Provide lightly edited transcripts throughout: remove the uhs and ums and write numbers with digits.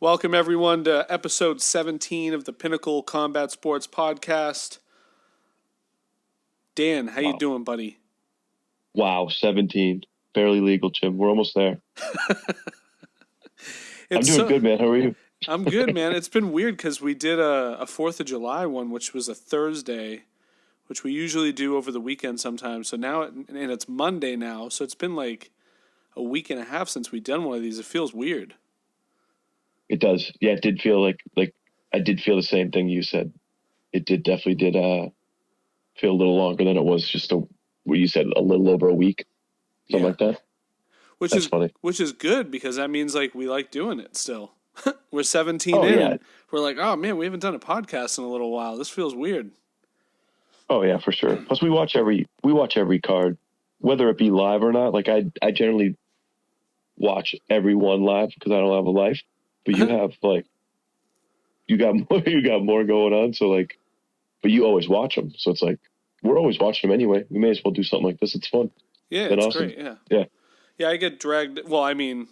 Welcome, everyone, to episode 17 of the Pinnacle Combat Sports Podcast. Dan, how you doing, buddy? Wow, 17. Barely legal, Jim. We're almost there. I'm doing good, man. How are you? I'm good, man. It's been weird because we did a 4th of July one, which was a Thursday, which we usually do over the weekend sometimes. So now, and it's Monday now, so it's been like a week and a half since we've done one of these. It feels weird. It does. Yeah, it did feel like I did feel the same thing you said. It definitely did feel a little longer than it was just what you said, a little over a week, something like that. That's funny. Which is good because that means like we like doing it still. We're 17 in. Yeah. We're like, oh man, we haven't done a podcast in a little while. This feels weird. Oh yeah, for sure. Plus we watch every card, whether it be live or not. Like I generally watch every one live because I don't have a life. But you have you got more going on. So but you always watch them. So it's like, we're always watching them anyway. We may as well do something like this. It's fun. Yeah, it's awesome. Great. Yeah. Yeah. I get dragged. Well, I mean,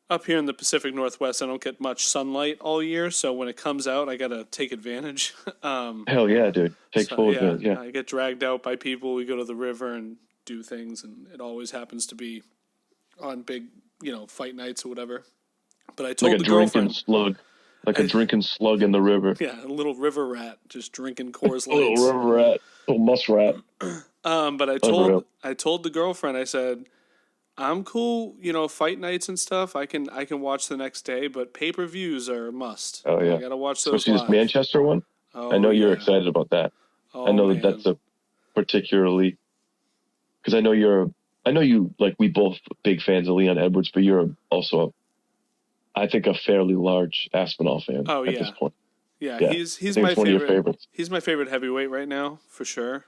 up here in the Pacific Northwest, I don't get much sunlight all year. So when it comes out, I got to take advantage. Hell yeah, dude. Take full advantage. Yeah. I get dragged out by people. We go to the river and do things. And it always happens to be on big, fight nights or whatever. But I told the girlfriend, a drinking slug in the river. Yeah, a little river rat just drinking Coors Lights. A little river rat, a little muskrat. But I told the girlfriend, I said, I'm cool, fight nights and stuff. I can watch the next day, but pay-per-views are a must. Oh yeah, I gotta watch those. Especially this Manchester one. Oh, I know you're excited about that. Oh, I know man. that's a particularly because I know you like we both big fans of Leon Edwards, but you're also I think a fairly large Aspinall fan at this point. Yeah, he's my favorite. One of your favorites. He's my favorite heavyweight right now, for sure.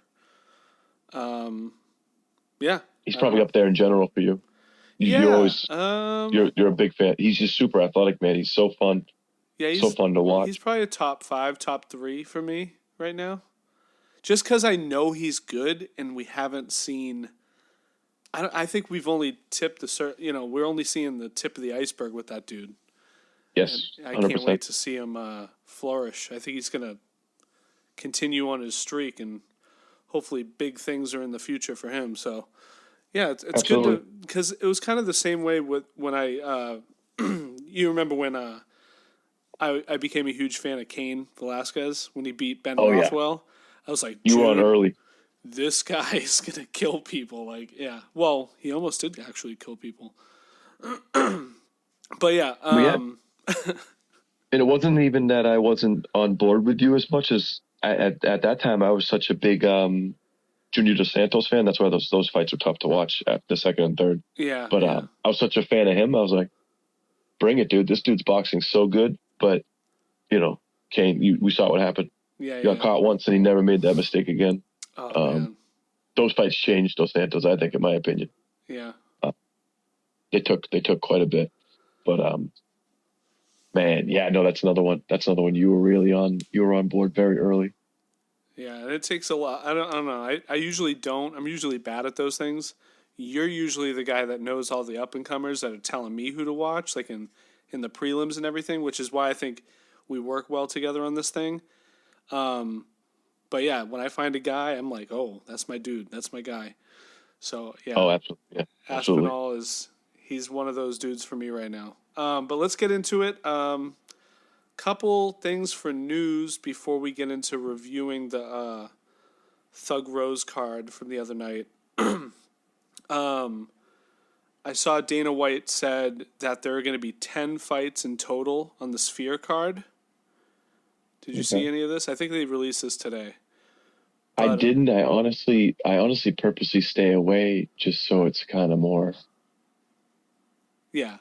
Yeah. He's probably up there in general for you. You always you're a big fan. He's just super athletic, man. He's so fun. Yeah, he's so fun to watch. He's probably a top 5, top 3 for me right now. Just because I know he's good, and we haven't seen. I think we've only tipped we're only seeing the tip of the iceberg with that dude. Yes, and I can't wait to see him flourish. I think he's going to continue on his streak, and hopefully big things are in the future for him. So, yeah, it's good because it was kind of the same way with when I, you remember when I became a huge fan of Cain Velasquez when he beat Ben Rothwell. Yeah. I was like, you were on early. This guy is going to kill people. Well, he almost did actually kill people. But yeah. And it wasn't even that I wasn't on board with you as much as at that time I was such a big Junior Dos Santos fan. That's why those fights were tough to watch at the second and third. Yeah. But I was such a fan of him. I was like, bring it, dude. This dude's boxing so good. But, Cain, we saw what happened. Yeah, he got caught once and he never made that mistake again. Oh, man. Those fights changed Dos Santos, I think, in my opinion. Yeah. They took quite a bit. But man, yeah, no, that's another one. That's another one you were really on. You were on board very early. Yeah, it takes a lot. I don't know. I usually don't. I'm usually bad at those things. You're usually the guy that knows all the up and comers that are telling me who to watch, like in the prelims and everything, which is why I think we work well together on this thing. But yeah, when I find a guy, I'm like, oh, that's my dude. That's my guy. So yeah. Oh, absolutely. Yeah, absolutely. Aspinall he's one of those dudes for me right now. But let's get into it. Couple things for news before we get into reviewing the Thug Rose card from the other night. I saw Dana White said that there are going to be 10 fights in total on the Sphere card. Did you see any of this? I think they released this today. But, I didn't. I honestly purposely stay away just so it's kind of more. Yeah.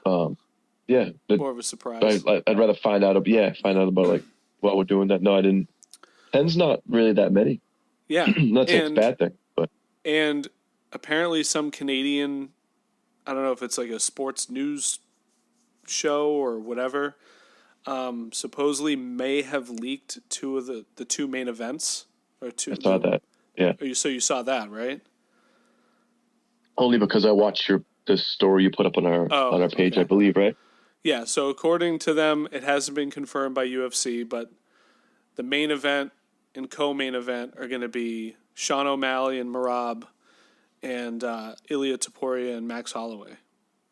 Yeah. More of a surprise. I'd rather find out about like while we're doing that. No, I didn't. 10's not really that many. Yeah. Not saying it's a bad thing, but. And apparently some Canadian, I don't know if it's like a sports news show or whatever, supposedly may have leaked two of the two main events. Or two. I saw that. Yeah. So you saw that, right? Only because I watched the story you put up on our page, I believe, right? Yeah, so according to them, it hasn't been confirmed by UFC, but the main event and co-main event are going to be Sean O'Malley and Merab and Ilia Topuria and Max Holloway.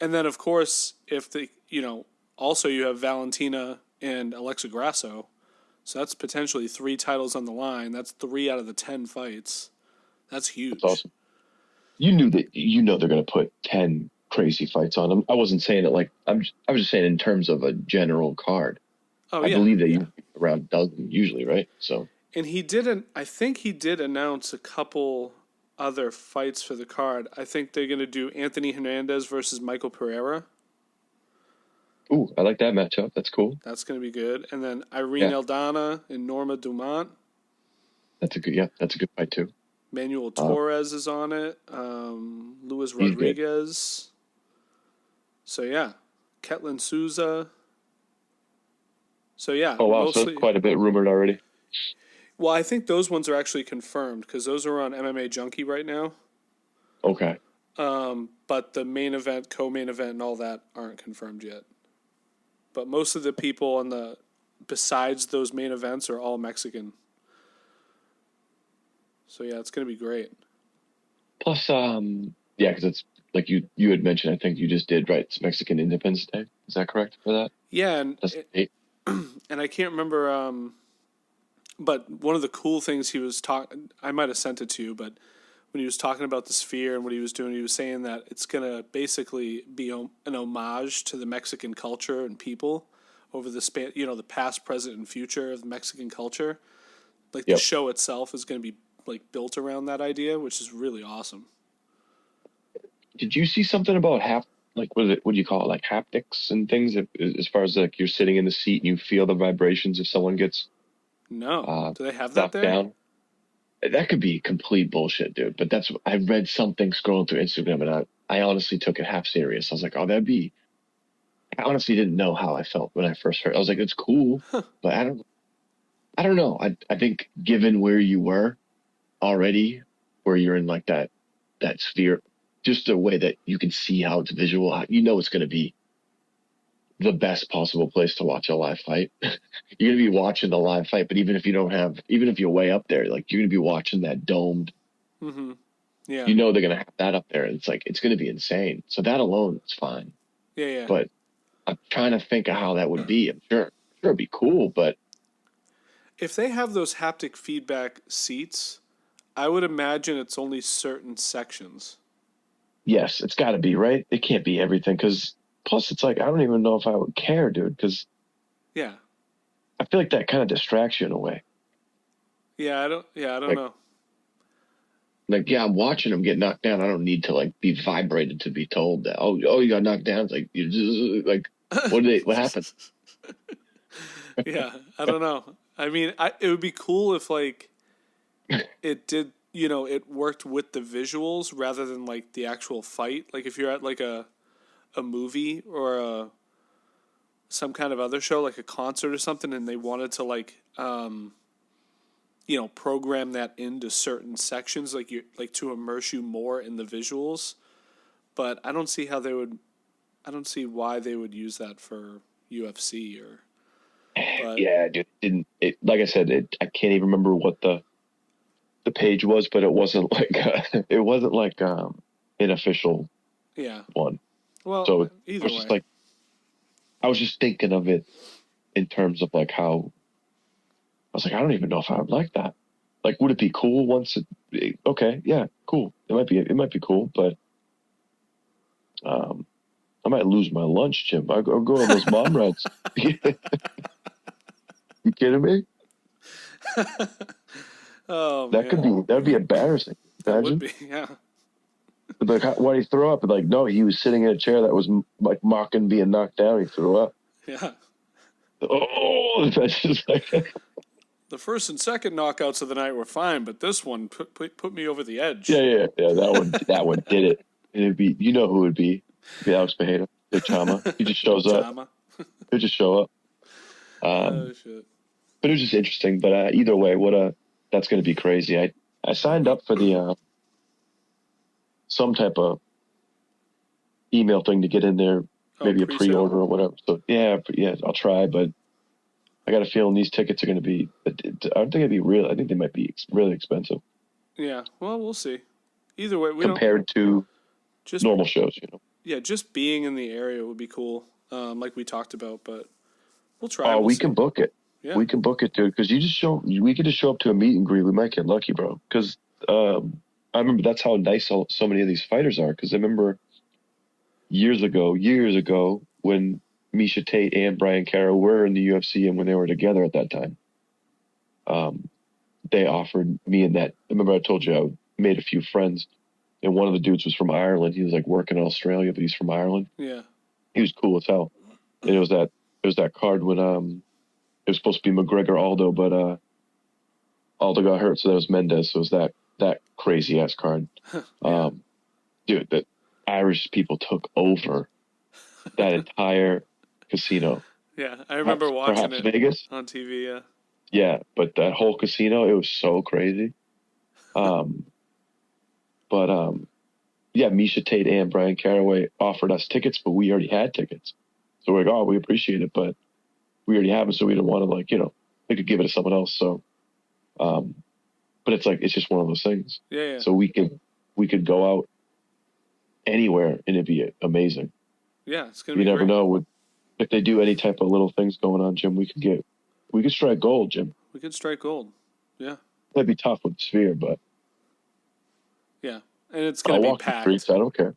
And then, of course, if also you have Valentina and Alexa Grasso. So that's potentially 3 titles on the line. That's 3 out of the 10 fights. That's huge. That's awesome. You knew that. They're going to put 10 crazy fights on them. I wasn't saying it like I was just saying in terms of a general card. Oh, I believe that you around a dozen usually, right? So. And I think he did announce a couple other fights for the card. I think they're going to do Anthony Hernandez versus Michael Pereira. Ooh, I like that matchup. That's cool. That's going to be good. And then Irene Aldana and Norma Dumont. That's a good fight too. Manuel Torres is on it. Luis Rodriguez. So yeah, Ketlin Souza. So yeah. Oh wow, so that's quite a bit rumored already. Well, I think those ones are actually confirmed because those are on MMA Junkie right now. Okay. But the main event, co-main event, and all that aren't confirmed yet. But most of the people besides those main events are all Mexican. So yeah, it's going to be great. Plus, because it's like you had mentioned, I think you just did, right? It's Mexican Independence Day. Is that correct for that? Yeah, and I can't remember. But one of the cool things he was talking, I might have sent it to you, but when he was talking about the Sphere and what he was doing, he was saying that it's going to basically be an homage to the Mexican culture and people over the span, the past, present, and future of the Mexican culture. Like the show itself is going to be like built around that idea, which is really awesome. Did you see something about what do you call it, like haptics and things, as far as like you're sitting in the seat and you feel the vibrations if someone gets do they have that there? Down? That could be complete bullshit, dude. But I read something scrolling through Instagram, and I honestly took it half serious. I was like, oh, I honestly didn't know how I felt when I first heard it. I was like, it's cool, but I don't know. I think given where you were already, where you're in like that sphere, just a way that you can see how it's visual, it's going to be the best possible place to watch a live fight. You're going to be watching the live fight, but even if you're way up there, like you're going to be watching that domed. Mm-hmm. Yeah. They're going to have that up there. It's like, it's going to be insane. So that alone is fine. Yeah. But I'm trying to think of how that would be. I'm sure it'd be cool, but. If they have those haptic feedback seats, I would imagine it's only certain sections. Yes, it's got to be, right? It can't be everything, because plus it's like, I don't even know if I would care, dude, because I feel like that kind of distracts you in a way. Yeah, I don't know. Like, I'm watching him get knocked down. I don't need to like be vibrated to be told that, oh, you got knocked down. It's like, you just like, what happened? Yeah, I don't know. I mean, it would be cool if like it did, it worked with the visuals rather than like the actual fight. Like if you're at like a movie or some kind of other show, like a concert or something, and they wanted to like, program that into certain sections, like to immerse you more in the visuals. But I don't see why they would use that for UFC or. But, yeah, dude, like I said, I can't even remember what the page was, but it wasn't like an official one. Well, so either was way. Just like, I was just thinking of it in terms of like how I was like, I don't even know if I would like that. Like, would it be cool once okay, yeah, cool. It might be cool, but I might lose my lunch, Jim. I'll go on those mom rides. You kidding me? Oh, that would be embarrassing. That would be, yeah. Like, why did he throw up? Like, no, he was sitting in a chair that was like mocking being knocked down. He threw up. Yeah. Oh, that's just like. The first and second knockouts of the night were fine, but this one put me over the edge. Yeah. That one did it. And it'd be, who it would be? It'd be Alex Bejeda, the Chama. He just shows up. He'll just show up. Oh shit. But it was just interesting. But either way, that's going to be crazy. I signed up for the some type of email thing to get in there maybe a pre-sale? pre-order or whatever. So yeah, I'll try, but I got a feeling these tickets are going to be, I don't think it'd be real. I think they might be really expensive. Yeah, well, we'll see. Either way, compared to just normal shows, Yeah, just being in the area would be cool, like we talked about. But we'll try. Oh, we'll we see. can book it. Yeah. We can book it, dude. Because we could just show up to a meet and greet. We might get lucky, bro. Because I remember that's how nice so many of these fighters are. Because I remember years ago, when Misha Tate and Brian Caro were in the UFC and when they were together at that time, they offered me and that. I remember I told you I made a few friends, and one of the dudes was from Ireland. He was like working in Australia, but he's from Ireland. Yeah. He was cool as hell. And it was that card when it was supposed to be McGregor Aldo, but Aldo got hurt, so that was Mendez. So it was that crazy ass card. Yeah. Dude, the Irish people took over that entire casino. Yeah, I remember watching it Vegas on TV. Yeah. Yeah, but that whole casino, it was so crazy. Yeah, Misha Tate and Brian Caraway offered us tickets, but we already had tickets. So we're like, oh, we appreciate it, but we already have them, so we didn't want to, they could give it to someone else. So, but it's like, it's just one of those things. Yeah. So we could go out anywhere and it'd be amazing. Yeah, it's going to be You never great. know. If they do any type of little things going on, Jim, we could strike gold, Jim. We could strike gold. Yeah. That'd be tough with the Sphere, but. Yeah. And it's going to be walk packed. The streets. I don't care.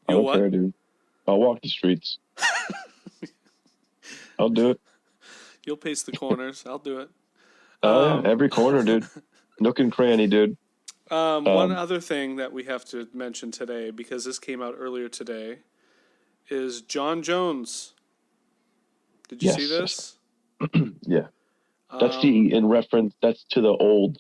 I don't care, dude. I'll walk the streets. I'll do it. You'll pace the corners. I'll do it. Yeah, every corner, dude. Nook and cranny, dude. One other thing that we have to mention today, because this came out earlier today, is Jon Jones. Did you see this? Yeah. That's in reference, that's to the old,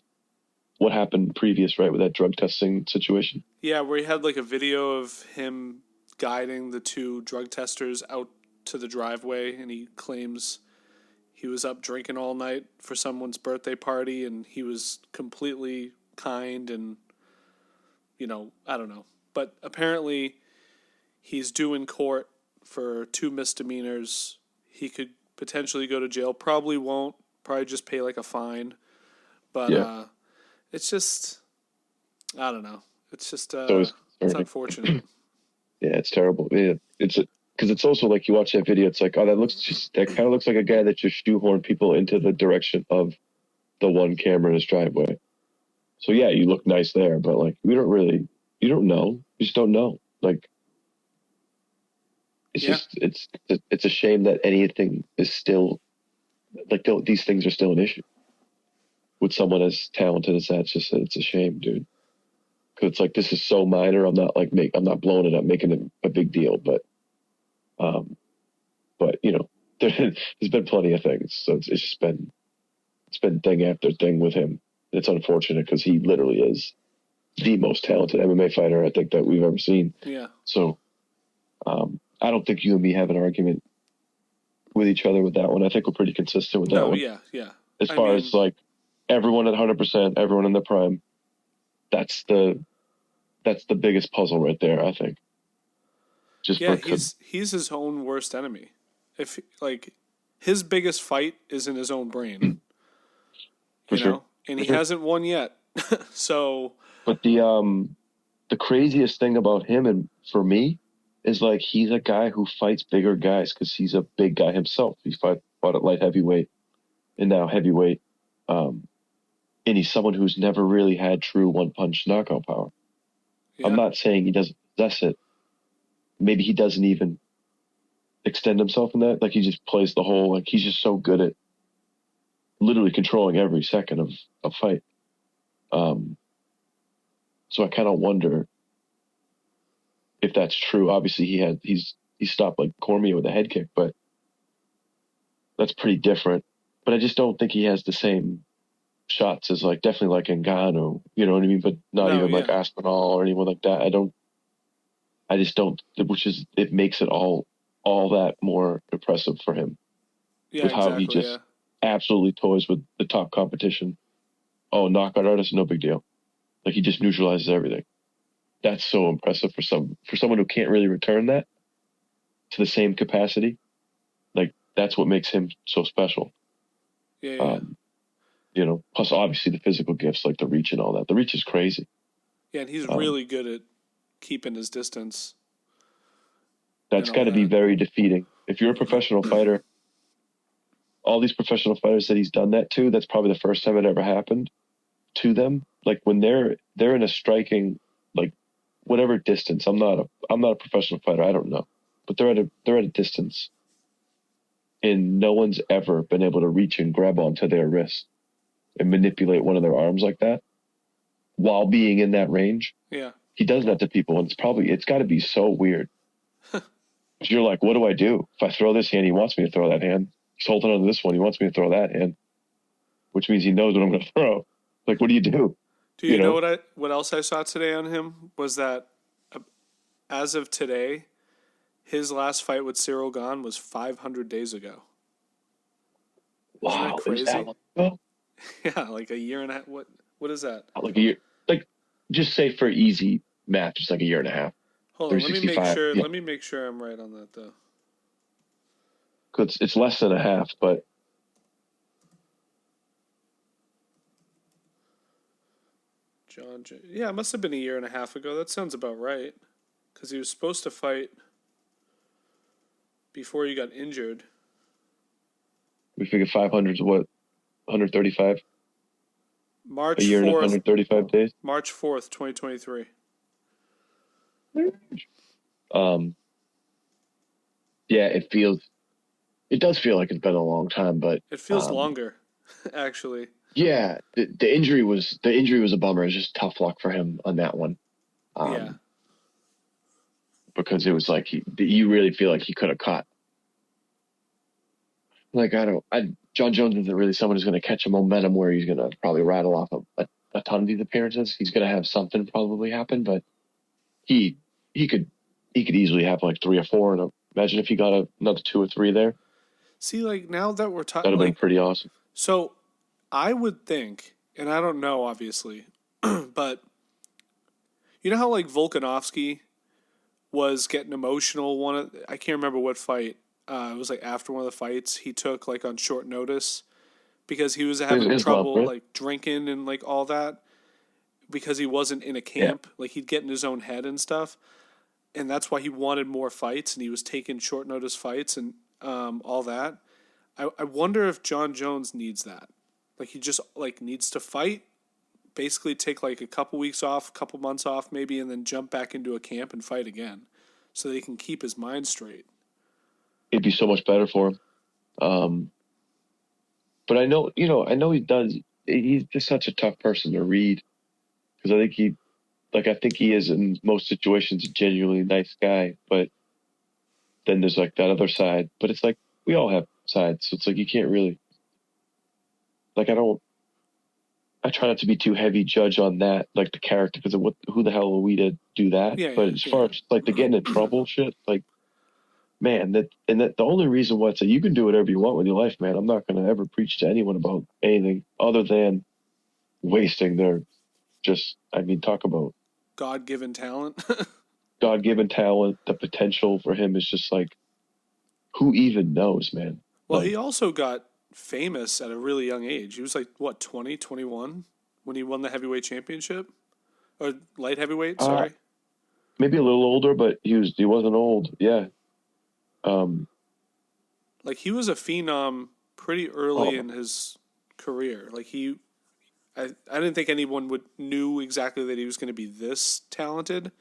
what happened previous, right, with that drug testing situation? Yeah, where he had like a video of him guiding the two drug testers out to the driveway, and he claims he was up drinking all night for someone's birthday party, and he was completely kind and, I don't know. But apparently he's due in court for 2 misdemeanors. He could potentially go to jail. Probably won't. Probably just pay like a fine. But it's just, I don't know. It's just, it's unfortunate. Yeah, it's terrible. Yeah, because it's also like you watch that video, it's like, oh, that kind of looks like a guy that just shoehorned people into the direction of the one camera in his driveway. So yeah, you look nice there, but like you don't know. You just don't know. Like it's a shame that anything is still like these things are still an issue with someone as talented as that. It's a shame, dude. Because it's like, this is so minor. I'm not blowing it up, making it a big deal, but there's been plenty of things. So it's been thing after thing with him. It's unfortunate because he literally is the most talented MMA fighter I think that we've ever seen. Yeah. So I don't think you and me have an argument with each other with that one. I think we're pretty consistent with that one. Yeah. As far as like everyone at 100%, everyone in their prime, that's the biggest puzzle right there, I think. He's his own worst enemy. If like his biggest fight is in his own brain, and he hasn't won yet. So, but the craziest thing about him, and for me, is like he's a guy who fights bigger guys because he's a big guy himself. He fought at light heavyweight and now heavyweight, and he's someone who's never really had true one-punch knockout power. Yeah. I'm not saying he doesn't possess it. Maybe he doesn't even extend himself in that. Like he just plays the whole, like he's just so good at literally controlling every second of a fight. So I kind of wonder if that's true. Obviously he stopped like Cormier with a head kick, but that's pretty different. But I just don't think he has the same shots as like definitely like Ngannou, you know what I mean? But not even like Aspinall or anyone like that. I just don't, it makes it all that more impressive for him. Yeah, with how he just absolutely toys with the top competition. Oh, knockout artist, no big deal. Like he just neutralizes everything. That's so impressive for someone who can't really return that. to the same capacity. Like, that's what makes him so special. Yeah. Plus obviously the physical gifts, like the reach and all that. The reach is crazy. Yeah, and he's really good at keeping his distance. That's got to be very defeating. If you're a professional fighter, all these professional fighters that he's done that to, that's probably the first time it ever happened to them. Like when they're in a striking, like whatever distance. I'm not a professional fighter. I don't know, but they're at a distance, and no one's ever been able to reach and grab onto their wrist and manipulate one of their arms like that while being in that range. Yeah. He does that to people, and it's got to be so weird. You're like, what do I do? If I throw this hand, he wants me to throw that hand. He's holding on to this one. He wants me to throw that hand, which means he knows what I'm going to throw. Like, what do you do? Do you know what else I saw today on him was that as of today, his last fight with Cyril Gane was 500 days ago. Wow, isn't that crazy? Is that long ago? Yeah, like a year and a half. What is that? Like a year. Like, just say for easy math, just like a year and a half. Hold on, let me make sure. Yeah. Let me make sure I'm right on that though. It's less than a half, but Yeah, it must have been a year and a half ago. That sounds about right. Because he was supposed to fight before he got injured. we figured 500 is what, 135? March a year 4th, and 135 days. March 4th, 2023. Yeah, it does feel like it's been a long time, but it feels longer, actually. Yeah, the injury was a bummer. It was just tough luck for him on that one. Yeah. Because it was like you really feel like he could have caught. Like Jon Jones isn't really someone who's going to catch a momentum where he's going to probably rattle off a ton of these appearances. He's going to have something probably happen, but he could easily have like 3 or 4. And imagine if he got another 2 or 3 there. See, like now that we're talking, that'd have been pretty awesome. So, I would think, and I don't know, obviously, but you know how like Volkanovski was getting emotional. I can't remember what fight. It was like after one of the fights he took like on short notice because he was having trouble like drinking and like all that because he wasn't in a camp. Yeah. Like he'd get in his own head and stuff, and that's why he wanted more fights and he was taking short notice fights and all that. I wonder if Jon Jones needs that. Like he just like needs to fight, basically take like a couple weeks off, a couple months off maybe, and then jump back into a camp and fight again, so that he can keep his mind straight. It'd be so much better for him. But I know he does. He's just such a tough person to read because I think he is in most situations a genuinely nice guy. But then there's like that other side. But it's like we all have sides, so it's like you can't really. Like I try not to be too heavy judge on that, like the character, because who the hell are we to do that? Yeah, but as far as like the getting in trouble shit, like, man, that the only reason why it's like you can do whatever you want with your life, man. I'm not going to ever preach to anyone about anything other than wasting their talk about God-given talent. God-given talent. The potential for him is just like, who even knows, man? Well, he also got famous at a really young age. He was like, what, 20, 21 when he won the heavyweight championship? Or light heavyweight, sorry. Maybe a little older, but he wasn't old. Yeah. Like he was a phenom pretty early in his career. Like I didn't think anyone knew exactly that he was going to be this talented,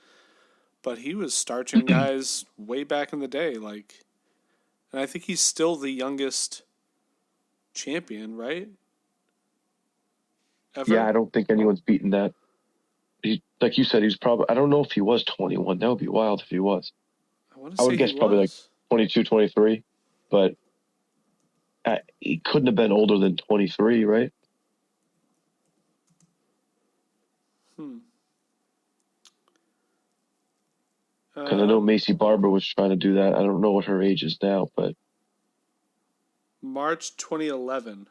but he was starching guys way back in the day. Like, and I think he's still the youngest champion, right? Ever? Yeah, I don't think anyone's beaten that. Like you said, he's probably, I don't know if he was 21. That would be wild if he was. I would guess probably like 22, 23, but he couldn't have been older than 23, right? Because I know Macy Barber was trying to do that. I don't know what her age is now, but March 2011.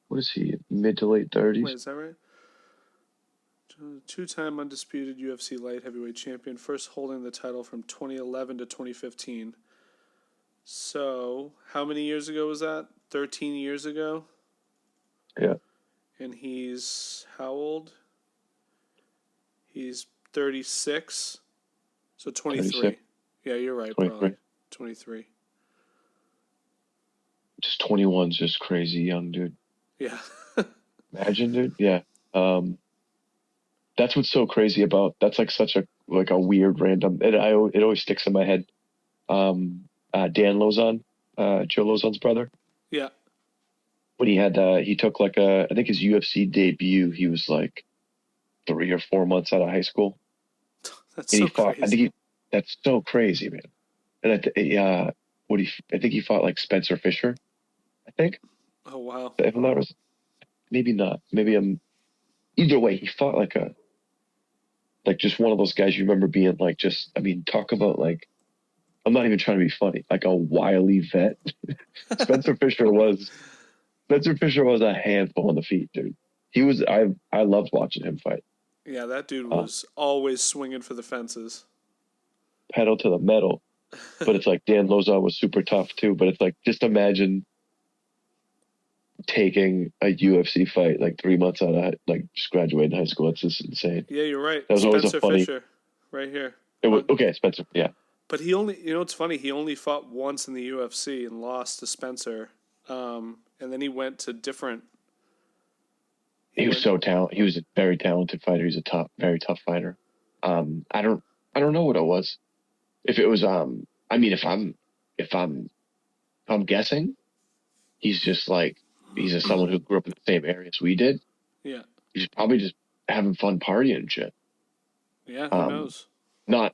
What is he? Mid to late 30s? Wait, is that right? Two-time undisputed UFC light heavyweight champion, first holding the title from 2011 to 2015. So, how many years ago was that? 13 years ago? Yeah. And he's how old? He's 36. So 23. 36. Yeah, you're right, 23. probably. 23. Just 21's just crazy young, dude. Yeah. Imagine, dude. Yeah. That's what's so crazy about, that's like such a weird random, it always sticks in my head. Dan Lozon, Joe Lozon's brother. Yeah. When he took I think his UFC debut, he was like 3 or 4 months out of high school. That's so crazy. That's so crazy, man. And I think he fought like Spencer Fisher, I think. Oh, wow. If I'm not, maybe not. Maybe either way, he fought like just one of those guys you remember being like, just, I mean, talk about like, I'm not even trying to be funny, like a wily vet. Spencer Fisher was a handful on the feet, dude. I loved watching him fight. Yeah, that dude was always swinging for the fences. Pedal to the metal. But it's like Dan Lozon was super tough too. But it's like, just imagine taking a UFC fight like 3 months out of just graduating high school. It's just insane. Yeah, you're right. That was Spencer always a funny Fisher, right here. It was okay, Spencer. Yeah. But he only, it's funny. He only fought once in the UFC and lost to Spencer. And then he went to different. He was so talented. He was a very talented fighter. He's a very tough fighter. I don't know what it was. If it was, I mean, if I'm guessing, he's just like, he's just someone who grew up in the same area as we did. Yeah. He's probably just having fun partying and shit. Yeah. Who knows? Not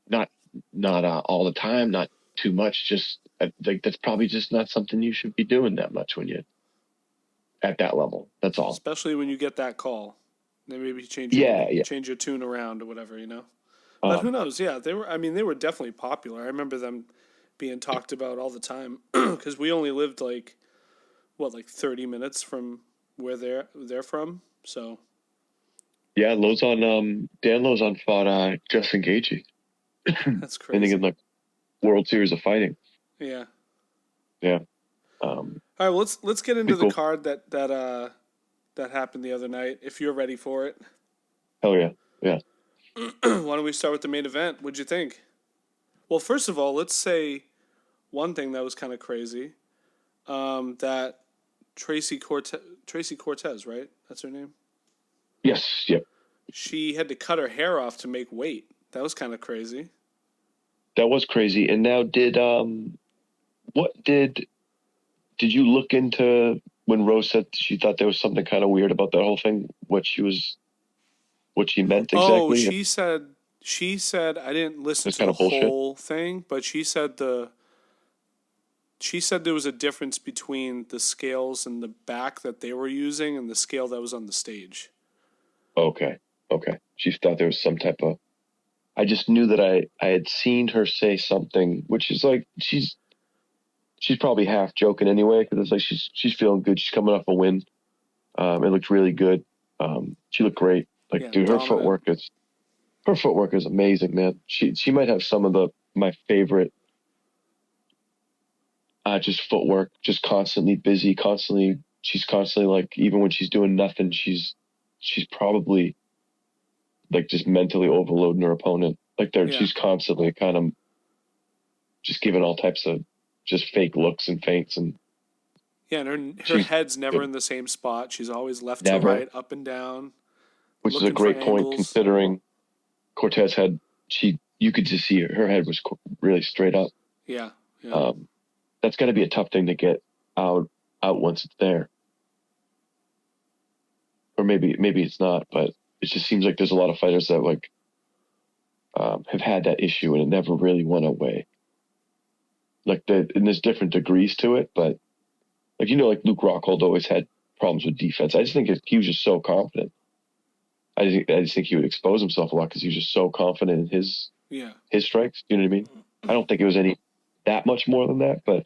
all the time, not too much. Just like, that's probably just not something you should be doing that much when you're at that level. That's all. Especially when you get that call. Then maybe change your tune around or whatever, But who knows? Yeah, they were definitely popular. I remember them being talked about all the time because we only lived like 30 minutes from where they're from. So yeah, Dan Lozon fought Justin Gaethje. That's crazy. I think in the World Series of Fighting. Yeah. Yeah. All right, well, let's get into the card that happened the other night. If you're ready for it. Hell yeah. Yeah. Why don't we start with the main event? What'd you think? Well, first of all, let's say one thing that was kind of crazy. That Tracy Cortez, right? That's her name? Yes. Yep. She had to cut her hair off to make weight. That was kind of crazy. That was crazy. And now did you look into when Rose said she thought there was something kind of weird about that whole thing? What she meant exactly? Oh, she said I didn't listen to the whole thing, but she said there was a difference between the scales in the back that they were using and the scale that was on the stage. Okay. She thought there was some type of. I just knew that I had seen her say something, which is like she's probably half joking anyway, because it's like she's feeling good. She's coming off a win. It looked really good. She looked great. Like, yeah, dude, her footwork is amazing, man. She might have some of my favorite. Just footwork, just constantly busy, she's constantly like, even when she's doing nothing, she's probably like just mentally overloading her opponent. Like she's constantly kind of just giving all types of just fake looks and feints, and and her head's never in the same spot. She's always left to right, up and down, which is a great point considering Cortez had you could just see her head was really straight up. Yeah. That's got to be a tough thing to get out once it's there. Or maybe it's not, but it just seems like there's a lot of fighters that like have had that issue and it never really went away. Like and there's different degrees to it, but like like Luke Rockhold always had problems with defense. I just think he was just so confident. I just think he would expose himself a lot because he was just so confident in his strikes. You know what I mean? I don't think it was that much more than that, but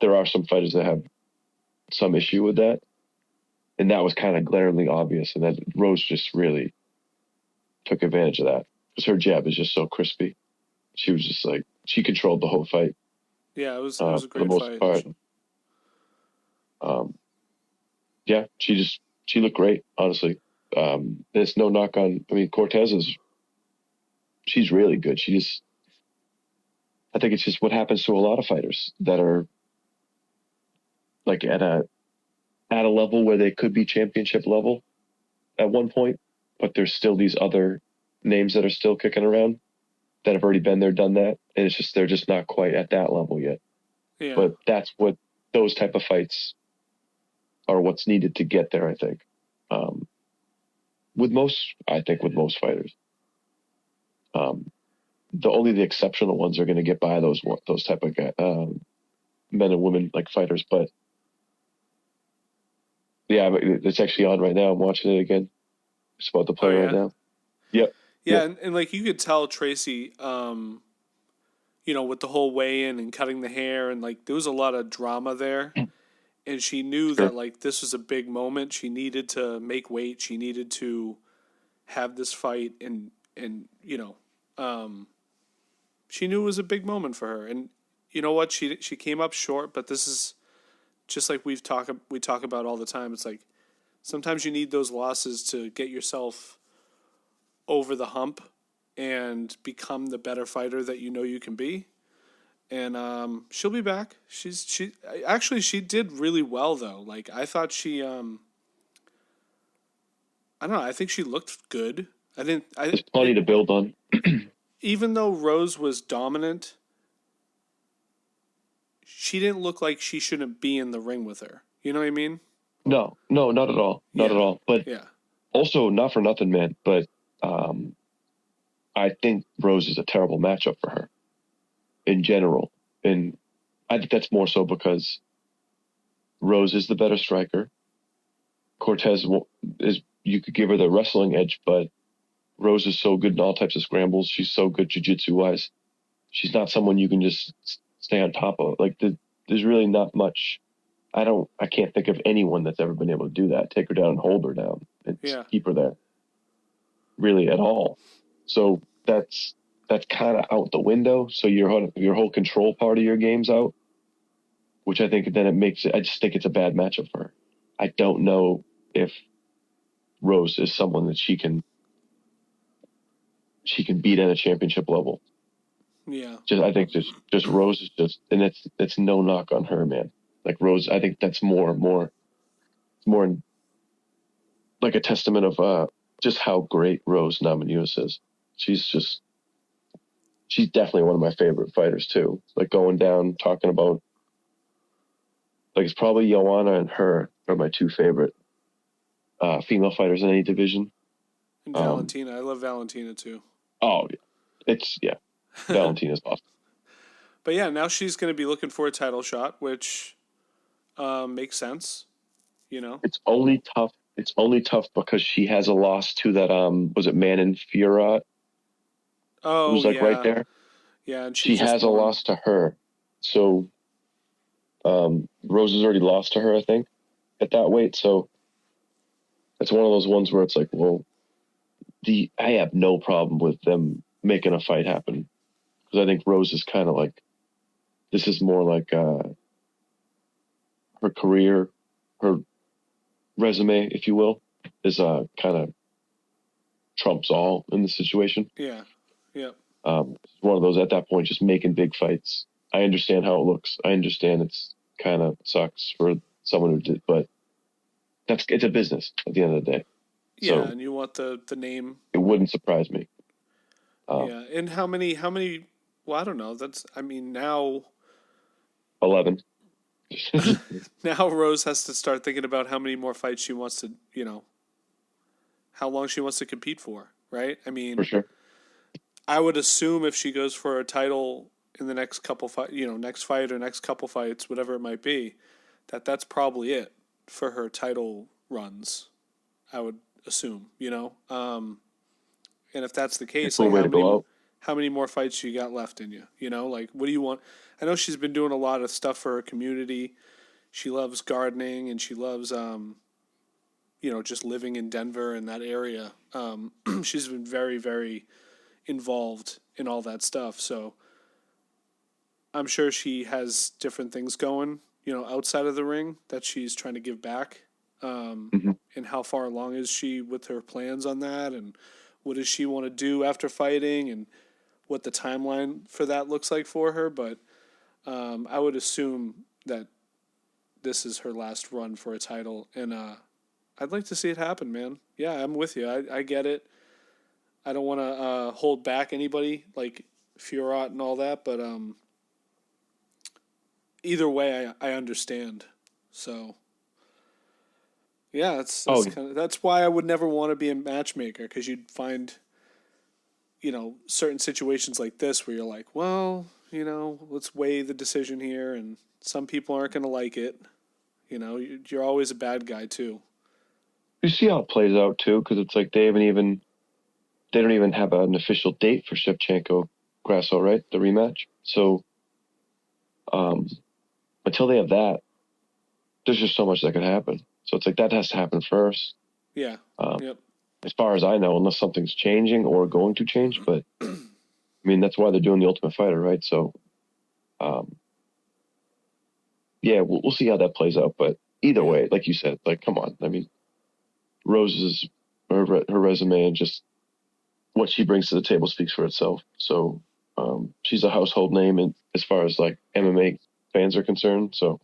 there are some fighters that have some issue with that. And that was kind of glaringly obvious. And that Rose just really took advantage of that because her jab is just so crispy. She was just like, she controlled the whole fight. Yeah, it was a For the great most fight. part. Yeah, she looked great, honestly. There's no knock on, I mean, she's really good. I think it's just what happens to a lot of fighters that are like at a level where they could be championship level at one point, but there's still these other names that are still kicking around that have already been there, done that, and it's just they're just not quite at that level yet. Yeah. But that's what those type of fights are what's needed to get there, I think. With most fighters. The exceptional ones are going to get by those type of men and women like fighters. But yeah, it's actually on right now. I'm watching it again. It's about to play right now. Yep. Yeah, yep. And like you could tell Tracy, with the whole weigh-in and cutting the hair, and like there was a lot of drama there, and she knew that like this was a big moment. She needed to make weight. She needed to have this fight, and she knew it was a big moment for her. And you know what? She came up short, but this is just like we talk about all the time. It's like sometimes you need those losses to get yourself over the hump and become the better fighter that you know you can be. And she'll be back. She did really well though. Like I thought she I don't know, I think she looked good. There's plenty to build on. Even though Rose was dominant, she didn't look like she shouldn't be in the ring with her. You know what I mean? No, not at all. Not at all. But also, not for nothing, man, but I think Rose is a terrible matchup for her in general. And I think that's more so because Rose is the better striker. Cortez you could give her the wrestling edge, but Rose is so good in all types of scrambles. She's so good jiu-jitsu wise. She's not someone you can just stay on top of. Like there's really not much. I can't think of anyone that's ever been able to do that. Take her down and hold her down and keep her there. Really at all. So that's kind of out the window. So your whole control part of your game's out, which I think then it makes it. I just think it's a bad matchup for her. I don't know if Rose is someone that she can beat at a championship level. Yeah. I think just Rose is just, and it's no knock on her, man. Like Rose, I think that's more like a testament of just how great Rose Namajunas is. She's definitely one of my favorite fighters too. Like going down, talking about, like it's probably Joanna and her are my two favorite female fighters in any division. And Valentina, I love Valentina too. Oh, Valentina's awesome. But yeah, now she's going to be looking for a title shot, which makes sense. It's only tough because she has a loss to that. Was it Manon Fiorot? Oh, who's like right there. Yeah, and she has a loss to her. So Rose has already lost to her, I think, at that weight. So it's one of those ones where it's like, well, I have no problem with them making a fight happen because I think Rose is kind of like, this is more like her career, her resume, if you will, is kind of trumps all in the situation. Yeah. It's one of those at that point, just making big fights. I understand how it looks. I understand it's kind of sucks for someone who did, but it's a business at the end of the day. Yeah, so, and you want the name. It wouldn't surprise me. Yeah, and how many? Well, I don't know. Now 11. Now Rose has to start thinking about how many more fights she wants to, how long she wants to compete for, right? For sure. I would assume if she goes for a title in the next couple next fight or next couple fights, whatever it might be, that's probably it for her title runs. I would assume, and if that's the case, like how many more fights you got left in you? Like what do you want? I know she's been doing a lot of stuff for her community. She loves gardening and she loves just living in Denver and that area. She's been very, very involved in all that stuff. So I'm sure she has different things going, outside of the ring that she's trying to give back. And how far along is she with her plans on that? And what does she want to do after fighting? And what the timeline for that looks like for her. But I would assume that this is her last run for a title. And I'd like to see it happen, man. Yeah, I'm with you. I get it. I don't want to hold back anybody like Fiorot and all that, but either way, I understand. So, yeah, that's why I would never want to be a matchmaker, because you'd find, certain situations like this where you're like, well, let's weigh the decision here, and some people aren't going to like it. You're always a bad guy too. You see how it plays out too, because it's like they don't even have an official date for Shevchenko Grasso, right? The rematch. So, until they have that, there's just so much that could happen. So it's like that has to happen first. Yeah. Yep. As far as I know, unless something's changing or going to change, but I mean, that's why they're doing the Ultimate Fighter, right? So, yeah, we'll see how that plays out. But either way, like you said, like, come on. I mean, Rose's, her resume and just what she brings to the table speaks for itself. So, she's a household name, and as far as like MMA fans are concerned. So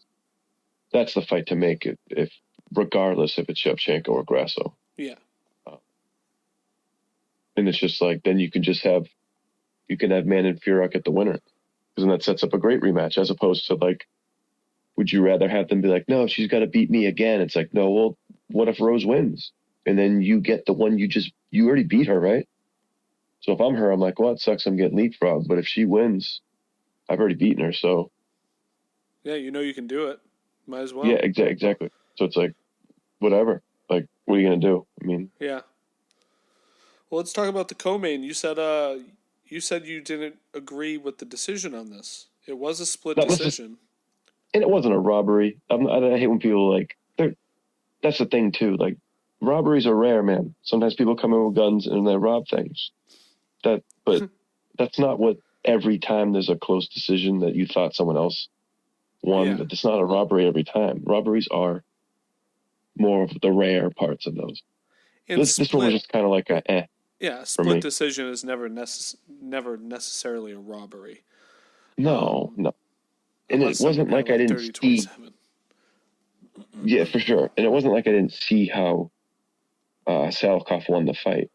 that's the fight to make it, regardless if it's Shevchenko or Grasso. Yeah. And it's just like, then you can have Man and Fiorot get the winner, because then that sets up a great rematch, as opposed to like, would you rather have them be like, no, she's got to beat me again? It's like, no, well, what if Rose wins? And then you get the one you already beat her, right? So if I'm her, I'm like, well, it sucks I'm getting leapfrogged. But if she wins, I've already beaten her. So yeah, you can do it. Might as well. Yeah, exactly. So it's like, whatever. Like, what are you going to do? I mean, yeah. Well, let's talk about the co-main. You said you didn't agree with the decision on this. It was a split decision. And it wasn't a robbery. I hate when people that's the thing too. Like, robberies are rare, man. Sometimes people come in with guns and they rob things. But that's not what every time there's a close decision that you thought someone else won. Yeah. It's not a robbery every time. Robberies are more of the rare parts of those. This one was just kind of like a Yeah, split decision is never necessarily a robbery. No. And it wasn't like I didn't 30, see. Yeah, for sure. And it wasn't like I didn't see how Salikov won the fight,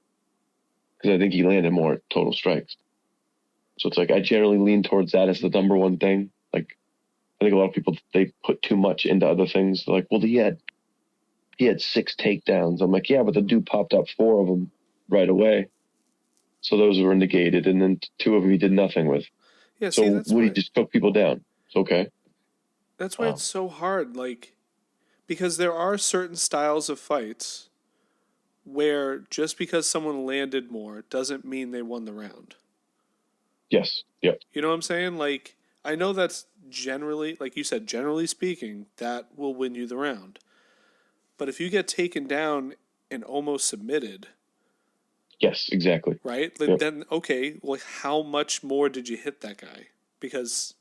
because I think he landed more total strikes. So it's like I generally lean towards that as the number one thing. Like, I think a lot of people, they put too much into other things. They're like, well, he had 6 takedowns. I'm like, yeah, but the dude popped up 4 of them right away. So those were negated, and then 2 of them he did nothing with. Yeah, so he just took people down. It's okay. That's why it's so hard, like, because there are certain styles of fights where just because someone landed more doesn't mean they won the round. Yes. Yep. You know what I'm saying? Like, I know that's generally, like you said, generally speaking, that will win you the round. But if you get taken down and almost submitted. Yes, exactly. Right? Yep. Then, okay, well, how much more did you hit that guy? Because,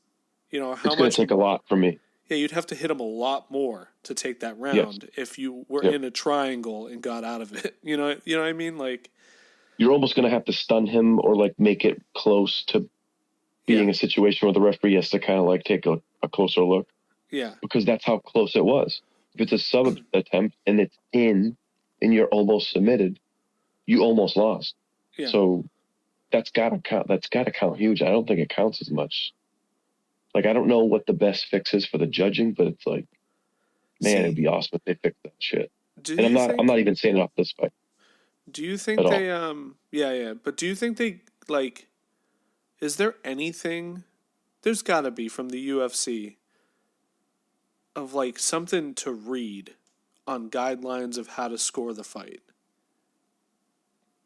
how much. It's going to take a lot from me. Yeah, you'd have to hit him a lot more to take that round if you were in a triangle and got out of it. You know what I mean? Like, you're almost going to have to stun him or like make it close to being a situation where the referee has to kind of like take a closer look. Yeah. Because that's how close it was. If it's a sub attempt and it's in and you're almost submitted, you almost lost. Yeah. So that's got to count. That's got to count huge. I don't think it counts as much. Like, I don't know what the best fix is for the judging, but it's like, man, it'd be awesome if they fixed that shit. And I'm not even saying it off this fight. Do you think they but do you think they, like, is there anything, there's got to be, from the UFC of like something to read on guidelines of how to score the fight?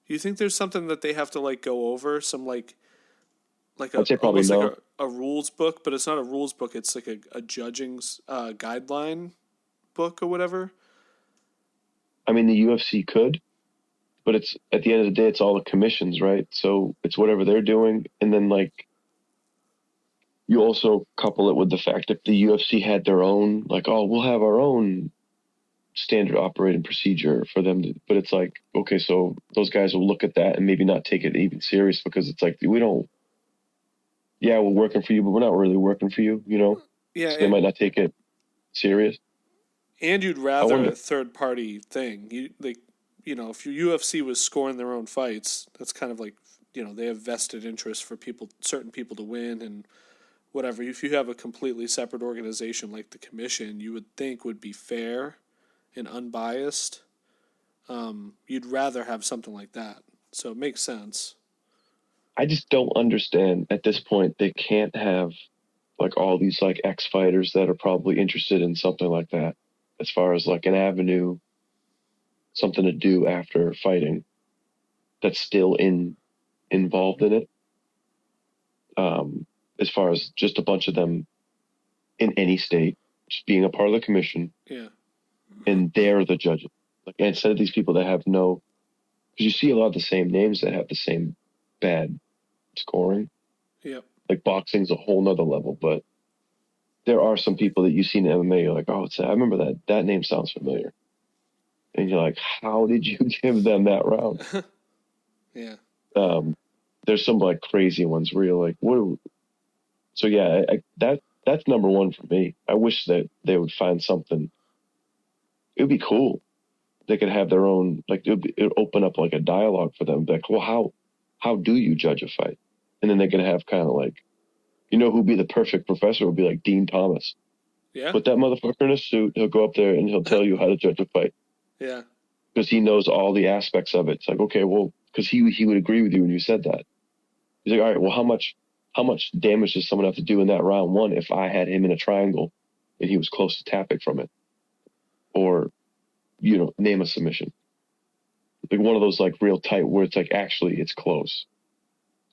Do you think there's something that they have to like go over, some like I'd say probably almost no. like a rules book, but it's not a rules book, it's like a judging guideline book or whatever? I mean, the UFC could, but it's at the end of the day, it's all the commissions, right? So it's whatever they're doing. And then like, you also couple it with the fact if the UFC had their own, like, oh, we'll have our own standard operating procedure for them to, but it's like, okay, so those guys will look at that and maybe not take it even serious because it's like, we don't, yeah, we're working for you, but we're not really working for you, you know? Yeah. So they might not take it serious. And you'd rather a third party thing. If your UFC was scoring their own fights, that's kind of like, they have vested interest for certain people to win and whatever. If you have a completely separate organization like the commission, you would think would be fair and unbiased. You'd rather have something like that. So it makes sense. I just don't understand at this point. They can't have like all these like ex-fighters that are probably interested in something like that as far as like an avenue, something to do after fighting that's still involved in it. As far as just a bunch of them in any state, just being a part of the commission. Yeah. And they're the judges. Like instead of these people that have no, because you see a lot of the same names that have the same bad scoring. Yep. Like boxing's a whole nother level, but there are some people that you see in MMA, you're like, oh, I remember that name sounds familiar. And you're like, how did you give them that round? Yeah. There's some like crazy ones where you're like, what? So yeah, that's number one for me. I wish that they would find something. It would be cool. They could have their own, like it would open up like a dialogue for them. Like, well, how do you judge a fight? And then they could have kind of like, who'd be the perfect professor would be like Dean Thomas. Yeah. Put that motherfucker in a suit. He'll go up there and he'll tell you how to judge a fight. Yeah. Because he knows all the aspects of it. It's like, okay, well, because he would agree with you when you said that. He's like, all right, well, how much damage does someone have to do in that round one if I had him in a triangle and he was close to tapping from it? Or, name a submission. Like one of those like real tight where it's like actually it's close.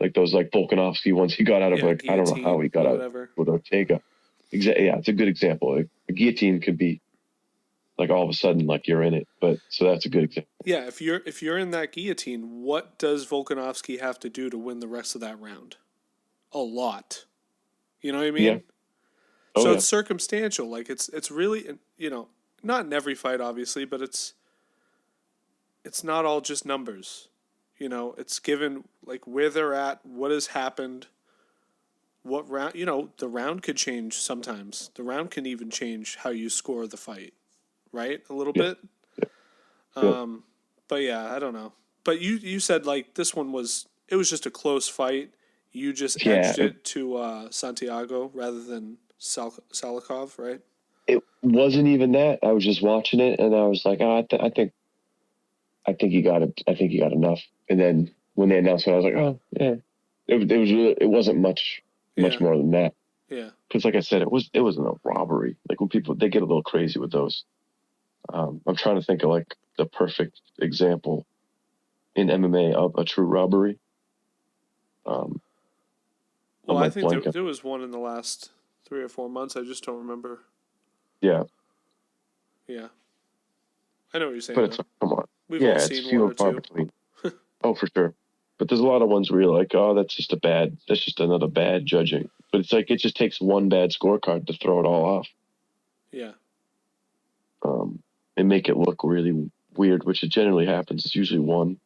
Like those like Volkanovski ones he got out of like, I don't know how he got out with Ortega. Yeah, it's a good example. Like, a guillotine could be like all of a sudden like you're in it. But so that's a good example. Yeah, if you're in that guillotine, what does Volkanovski have to do to win the rest of that round? A lot. You know what I mean? Yeah. So it's circumstantial. Like it's really, not in every fight obviously, but it's not all just numbers. It's given like where they're at, what has happened, what round, the round could change sometimes. The round can even change how you score the fight, right? A little bit. Yeah. But yeah, I don't know. But you said like this one was just a close fight. You just edged it to Santiago rather than Salikov, right? It wasn't even that. I was just watching it and I was like, oh, I think he got it. I think he got enough. And then when they announced it, I was like, oh yeah. It wasn't much more than that. Yeah. Because like I said, it wasn't a robbery. Like when people they get a little crazy with those. I'm trying to think of like the perfect example in MMA of a true robbery. Well, I think there was one in the last 3 or 4 months. I just don't remember. Yeah. Yeah. I know what you're saying. But it's come on. We've all seen it's few and far between. Oh, for sure. But there's a lot of ones where you're like, oh, that's just another bad judging. But it's like it just takes one bad scorecard to throw it all off. Yeah. And make it look really weird, which it generally happens. It's usually one.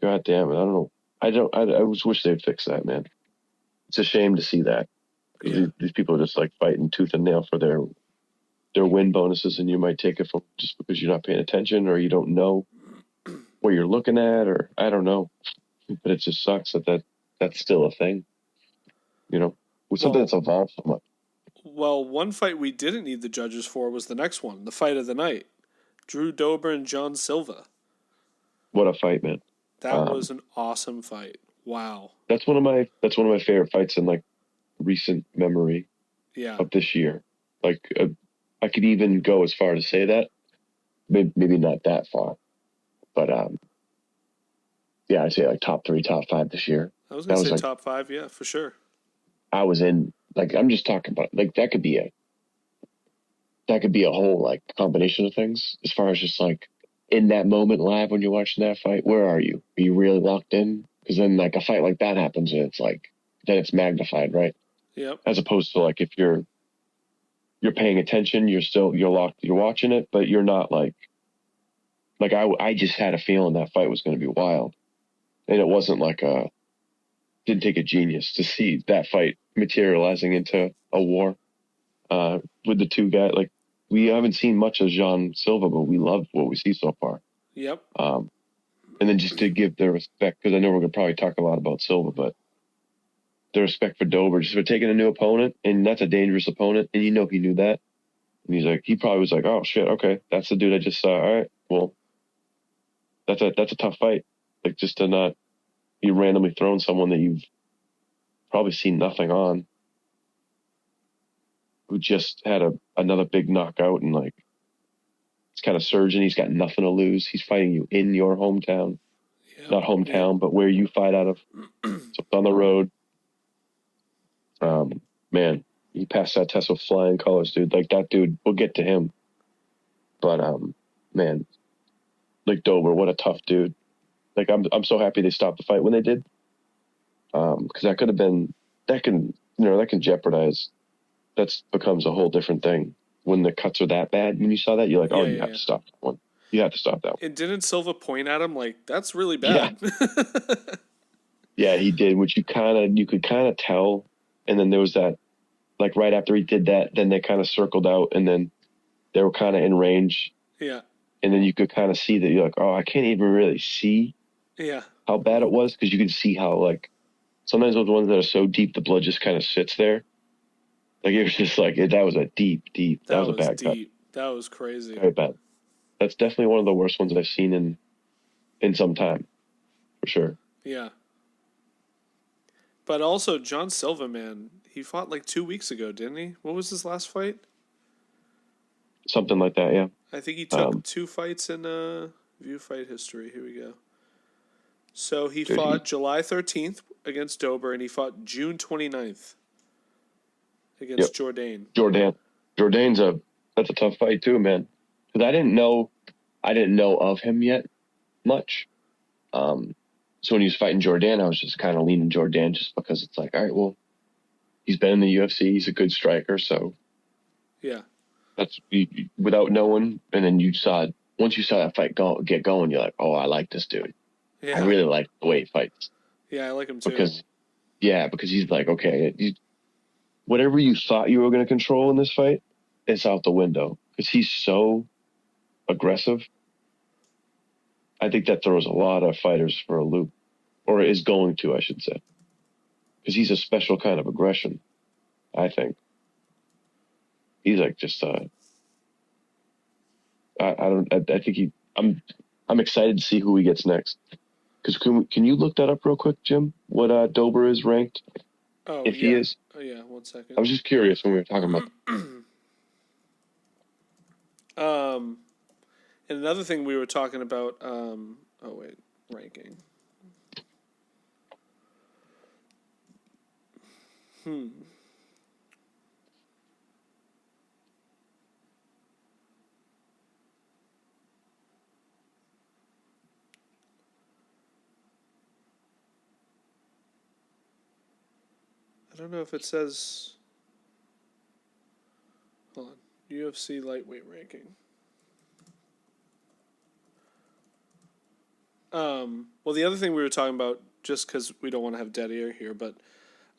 God damn it. I don't know. I just wish they'd fix that, man. It's a shame to see that. Because these people are just like fighting tooth and nail for their win bonuses, and you might take it from just because you're not paying attention or you don't know what you're looking at, or I don't know. But it just sucks that that's still a thing. With something that's evolved so much. Well, one fight we didn't need the judges for was the next one, the fight of the night. Drew Dober and John Silva. What a fight, man. That was an awesome fight. Wow. That's one of my favorite fights in like recent memory of this year. Like I could even go as far to say that. Maybe not that far. But yeah, I'd say like top 3, top 5 this year. I was going to say like, top 5, yeah, for sure. I was in, like, I'm just talking about, like, that could be that could be a whole like combination of things as far as just like in that moment live when you're watching that fight. Where are you? Are you really locked in? Because then like a fight like that happens and it's like then it's magnified, right? Yep. As opposed to like if you're paying attention, you're locked, you're watching it, but you're not like I just had a feeling that fight was going to be wild, and it wasn't like didn't take a genius to see that fight materializing into a war with the two guys. Like we haven't seen much of Jon Silva, but we love what we see so far. Yep. And then just to give the respect, because I know we're going to probably talk a lot about Silva, but the respect for Dober, just for taking a new opponent, and that's a dangerous opponent, and you know he knew that. And he probably was like, oh shit, okay, that's the dude I just saw. All right, well, that's a tough fight. Like just to not be randomly throwing someone that you've probably seen nothing on, who just had another big knockout and like it's kind of surging. He's got nothing to lose. He's fighting you in your hometown, not hometown, but where you fight out of. So it's on the road. Man, he passed that test with flying colors, dude. Like that dude, we'll get to him. But man, like Dober, what a tough dude. Like I'm so happy they stopped the fight when they did. Because that can jeopardize. That becomes a whole different thing when the cuts are that bad. When you saw that, you're like, you have to stop that one. You have to stop that one. And didn't Silva point at him like, that's really bad? Yeah, yeah he did, which you could kind of tell. And then there was that, like right after he did that, then they kind of circled out and then they were kind of in range. Yeah. And then you could kind of see that you're like, oh, I can't even really see how bad it was, because you can see how like sometimes those ones that are so deep the blood just kind of sits there. Like it was just like that was a deep. That was a bad cut. That was crazy. Very bad. That's definitely one of the worst ones I've seen in some time, for sure. Yeah. But also Jon Silva, man, he fought like 2 weeks ago, didn't he? What was his last fight? Something like that, yeah. I think he took 2 fights in View Fight history. Here we go. So he fought July 13th against Dober, and he fought June 29th against Jourdain. Jourdain's that's a tough fight too, man. Because I didn't know of him yet much. So when he was fighting Jourdain, I was just kind of leaning Jourdain just because it's like, all right, well, he's been in the UFC, he's a good striker, so yeah, that's without knowing. And then once you saw that fight get going, you're like, oh, I like this dude. Yeah. I really like the way he fights. Yeah, I like him too. Because he's like, okay, whatever you thought you were going to control in this fight, it's out the window. Because he's so aggressive. I think that throws a lot of fighters for a loop. Or is going to, I should say. Because he's a special kind of aggression, I think. He's like just I'm excited to see who he gets next. Because can you look that up real quick, Jim? What Dober is ranked? Oh, if he is. Oh yeah, 1 second. I was just curious when we were talking about. And another thing we were talking about. Ranking. I don't know if it says. Hold on. UFC lightweight ranking. Well, the other thing we were talking about, just because we don't want to have dead air here, but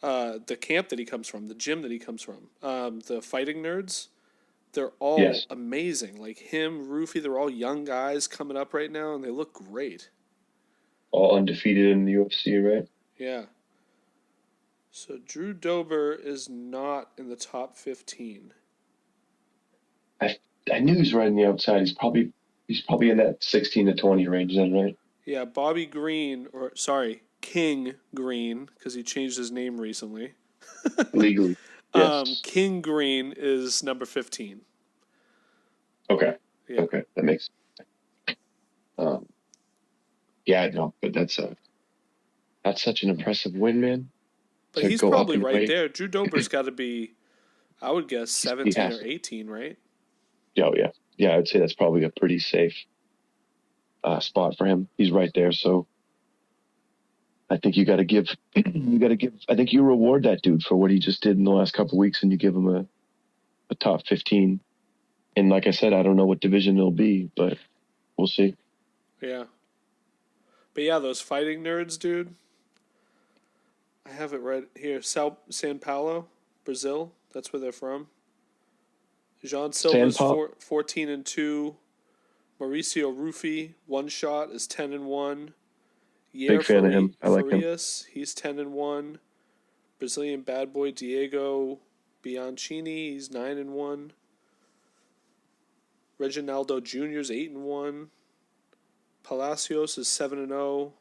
the camp that he comes from, the gym that he comes from, the fighting nerds, they're all amazing. Like him, Roofy, they're all young guys coming up right now, and they look great. All undefeated in the UFC, right? Yeah. So Drew Dober is not in the top 15. I knew he was right on the outside. He's probably in that 16 to 20 range then, right? Yeah, King Green, because he changed his name recently. Legally. Yes. King Green is number 15. Okay. Yeah. Okay, that makes sense. But that's such an impressive win, man. But he's probably right there. Drew Dober's got to be, I would guess, 17 or 18, right? Oh yeah, yeah. I'd say that's probably a pretty safe spot for him. He's right there, so I think you got to give. You got to give. I think you reward that dude for what he just did in the last couple of weeks, and you give him a top 15. And like I said, I don't know what division it'll be, but we'll see. Yeah. But yeah, those fighting nerds, dude. I have it right here. San Paulo, Brazil. That's where they're from. Jon Silva's 14-2. Mauricio Rufy, one shot, is 10-1. Big fan of him. I like him. He's 10-1. Brazilian bad boy Diego Bianchini, he's 9-1. Reginaldo Jr.'s 8-1. Palacios is 7-0.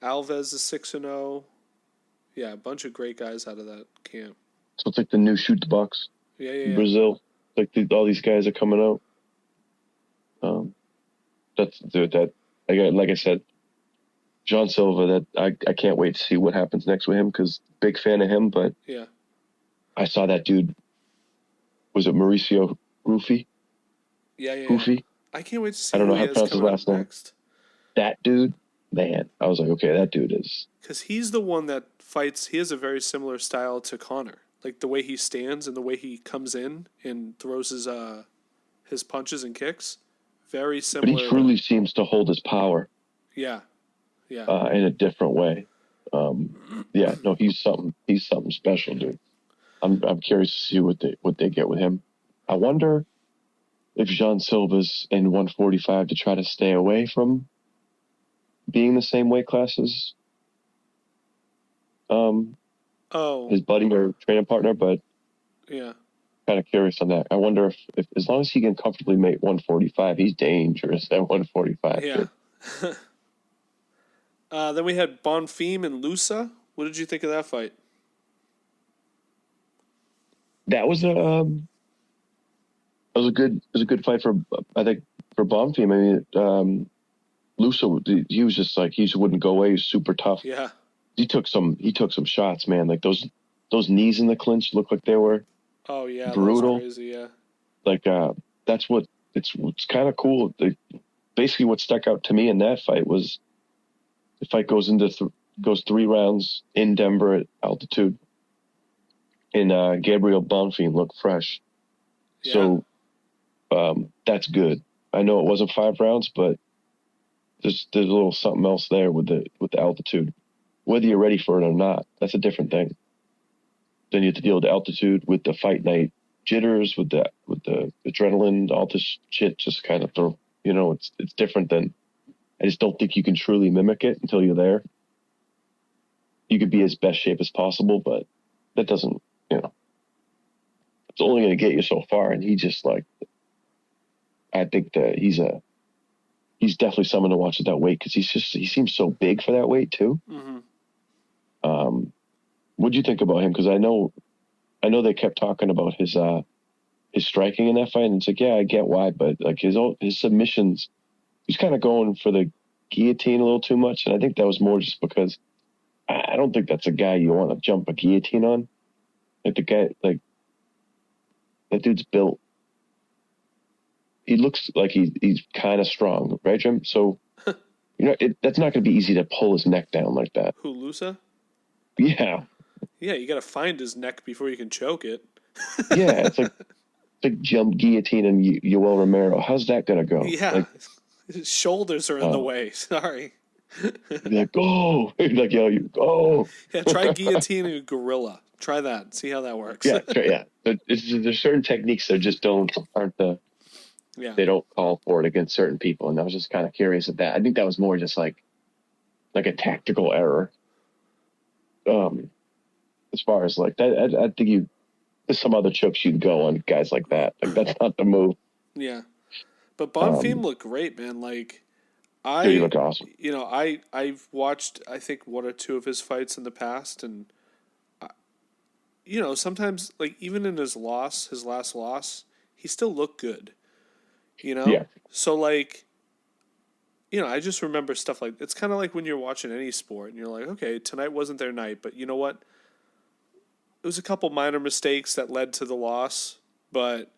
Alves is 6-0. Yeah, a bunch of great guys out of that camp. So it's like the new shoot the box. Yeah. Brazil, like all these guys are coming out. Like I said, Jon Silva. That I can't wait to see what happens next with him because big fan of him. But yeah, I saw that dude. Was it Mauricio Rufy? Yeah. Rufy? I can't wait to see. I don't know how to pronounce his last name. That dude, man, I was like, okay, that dude is. Because he's the one that fights. He has a very similar style to Conor. Like the way he stands and the way he comes in and throws his punches and kicks. Very similar. But he truly seems to hold his power. Yeah. In a different way. Yeah, no, he's something special, dude. I'm curious to see what they get with him. I wonder if Jon Silva's in 145 to try to stay away from being the same weight class as his buddy or training partner, but yeah, kind of curious on that. I wonder if as long as he can comfortably make 145, he's dangerous at 145. Yeah. Then we had Bonfim and Lusa. What did you think of that fight? That was a good fight for Bonfim. I mean, Lusa, he was just like he just wouldn't go away. He was super tough. Yeah. He took some shots, man. Like those knees in the clinch looked like they were brutal. That was crazy, yeah. Like that's what it's kind of cool. Basically, what stuck out to me in that fight was the fight goes 3 rounds in Denver at altitude, and Gabriel Bonfim looked fresh. Yeah. So that's good. I know it wasn't 5 rounds, but there's a little something else there with the altitude. Whether you're ready for it or not, that's a different thing. Then you have to deal with the altitude, with the fight night jitters, with the adrenaline, all this shit. Just kind of it's different than. I just don't think you can truly mimic it until you're there. You could be as best shape as possible, but that doesn't, it's only going to get you so far. And he just I think that he's definitely someone to watch at that weight because he seems so big for that weight too. Mm-hmm. What'd you think about him? Because I know they kept talking about his striking in that fight, and it's like, yeah, I get why, but like his submissions, he's kind of going for the guillotine a little too much, and I think that was more just because I don't think that's a guy you want to jump a guillotine on. Like the guy, like that dude's built. He looks like he's kind of strong, right, Jim? So that's not going to be easy to pull his neck down like that. Who, Lusa? Yeah. Yeah, you got to find his neck before you can choke it. Yeah, it's like jump guillotine and Yoel Romero. How's that going to go? Yeah, his shoulders are in the way. Sorry. Like, go. Like, yo, you go. Yeah, try guillotine and gorilla. Try that. See how that works. Yeah. There's certain techniques that just aren't the. Yeah. They don't call for it against certain people, and I was just kind of curious at that. I think that was more just like a tactical error. As far as like that, I think there's some other chokes you'd go on guys like that. Like that's not the move. Yeah, but Bonfim looked great, man. Like he looked awesome. I've watched I think 1 or 2 of his fights in the past, and sometimes like even in his last loss, he still looked good. Yeah. So like, I just remember stuff like it's kind of like when you're watching any sport and you're like, okay, tonight wasn't their night, but you know what? It was a couple minor mistakes that led to the loss, but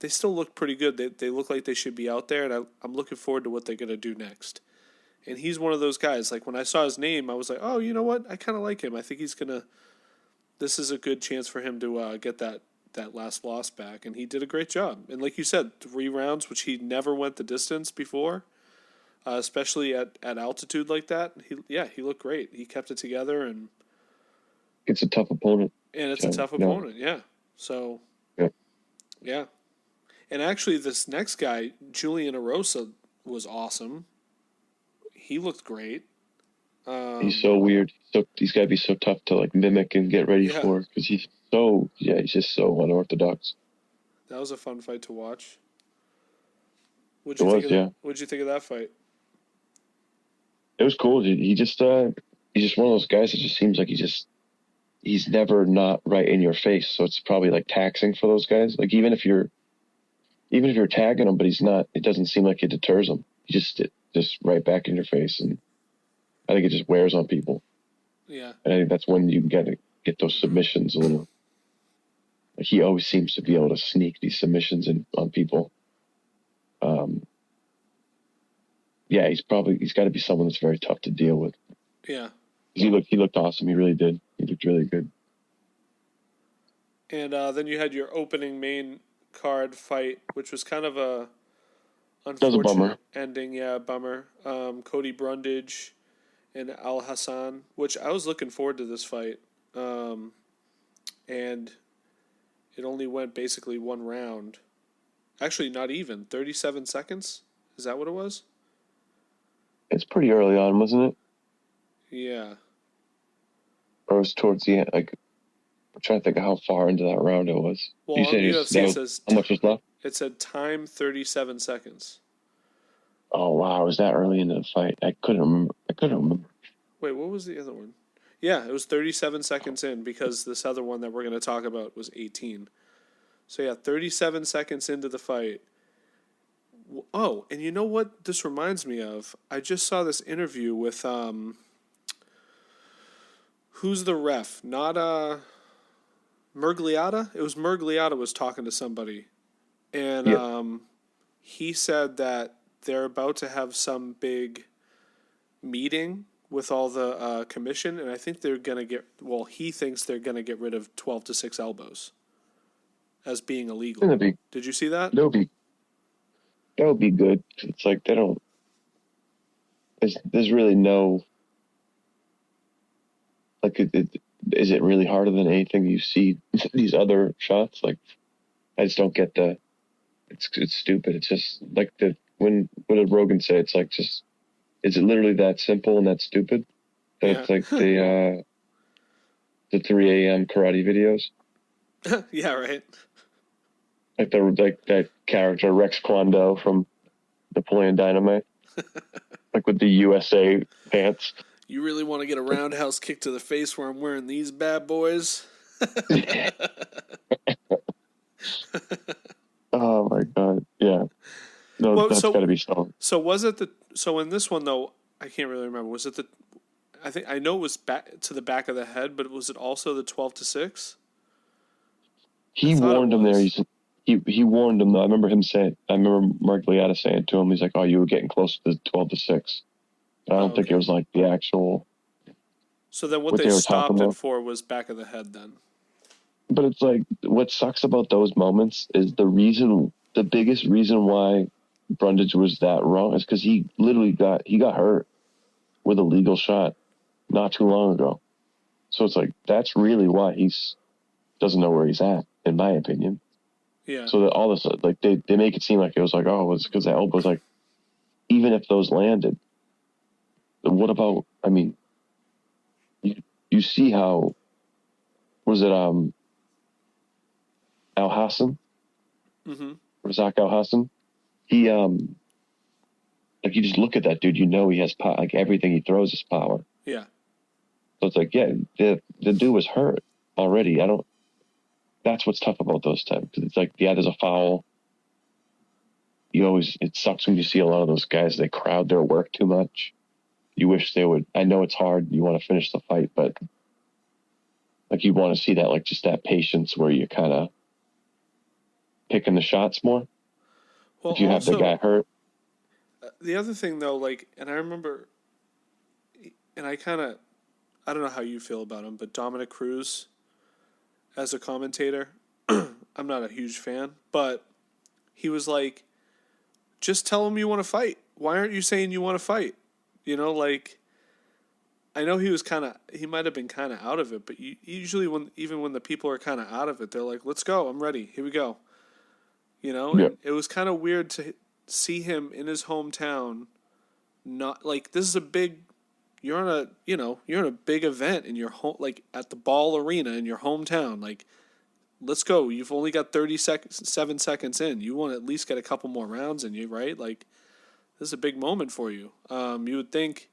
they still look pretty good. They look like they should be out there, and I'm looking forward to what they're going to do next. And he's one of those guys. Like, when I saw his name, I was like, oh, you know what? I kind of like him. I think he's going to – this is a good chance for him to get that last loss back. And he did a great job. And like you said, 3 rounds, which he never went the distance before, especially at altitude like that. He looked great. He kept it together. And it's a tough opponent. And it's a tough opponent, yeah. So, yeah. And actually, this next guy, Julian Erosa, was awesome. He looked great. He's so weird. He's got to be so tough to like mimic and get ready for, because he's just so unorthodox. That was a fun fight to watch. What'd you think of that fight? It was cool, dude. He's just one of those guys that just seems like he's never not right in your face. So it's probably like taxing for those guys. Like even if you're tagging him, but he's not, it doesn't seem like it deters him. He just right back in your face, and I think it just wears on people. Yeah. And I think that's when you can get those submissions a little. Like he always seems to be able to sneak these submissions in on people. He's got to be someone that's very tough to deal with. Yeah. He looked awesome. He really did. He looked really good. And then you had your opening main card fight, which was kind of a unfortunate ending. Yeah, bummer. Cody Brundage and Al Hassan, which I was looking forward to this fight. And it only went basically 1 round. Actually, not even. 37 seconds? Is that what it was? It's pretty early on, wasn't it? Yeah. Or it was towards the end. Like, I'm trying to think of how far into that round it was. Well, on UFC it says how much was left? It said time 37 seconds. Oh wow, was that early into the fight? I couldn't remember. Wait, what was the other one? Yeah, it was 37 seconds in, because this other one that we're going to talk about was 18. So yeah, 37 seconds into the fight. Oh, and you know what this reminds me of? I just saw this interview with who's the ref? Not Mergliata? It was Mergliata was talking to somebody. And he said that they're about to have some big meeting with all the commission, and I think they're going to he thinks they're going to get rid of 12-6 elbows as being illegal. Did you see that? That would be good. It's like they don't. There's really no. Like, is it really harder than anything you see these other shots? Like, I just don't get the. It's stupid. It's just like what did Rogan say? It's like just. Is it literally that simple and that stupid? That it's like the 3 a.m. karate videos. Yeah, right. Like that character Rex Kwon Do from Napoleon Dynamite, like with the USA pants. You really want to get a roundhouse kick to the face where I'm wearing these bad boys? Oh my god! Yeah, no, that's got to be so. So was it So in this one though, I can't really remember. Was it I know it was back to the back of the head, but was it also the 12-6? He warned him there. He warned him though. I remember Mergliata saying to him, he's like, "Oh, you were getting close to 12-6." I don't think it was like the actual. So then what they stopped it for was back of the head then. But it's like, what sucks about those moments is the biggest reason why Brundage was that wrong is because he literally got hurt with a legal shot not too long ago. So it's like, that's really why he's doesn't know where he's at, in my opinion. Yeah. So that all this, like, they make it seem like it was like, oh, it's because the elbows, like, even if those landed, what about, I mean, you see how, was it, Al Hassan? Mm-hmm. Razak Al Hassan? He, like, you just look at that dude, you know he has power, like, everything he throws is power. Yeah. So it's like, yeah, the dude was hurt already. That's what's tough about those types. Because it's like, yeah, there's a foul. It sucks when you see a lot of those guys, they crowd their work too much. You wish they would, I know it's hard, you want to finish the fight, but like you want to see that, like just that patience where you kind of, picking the shots more Well, if you have the guy hurt. The other thing though, like, and I remember, and I don't know how you feel about him, but Dominic Cruz as a commentator, I'm not a huge fan, but he was like, just tell him you want to fight. Why aren't you saying you want to fight? You know, like, I know he might have been kind of out of it, but usually even when the people are kind of out of it, they're like, let's go, I'm ready, here we go. You know, Yeah. and it was kind of weird to see him in his hometown. Not like, this is a big, you're in a big event in your home, like at the Ball Arena in your hometown. Like, let's go. You've only got 7 seconds in. You want to at least get a couple more rounds in you, right? Like, this is a big moment for you. You would think,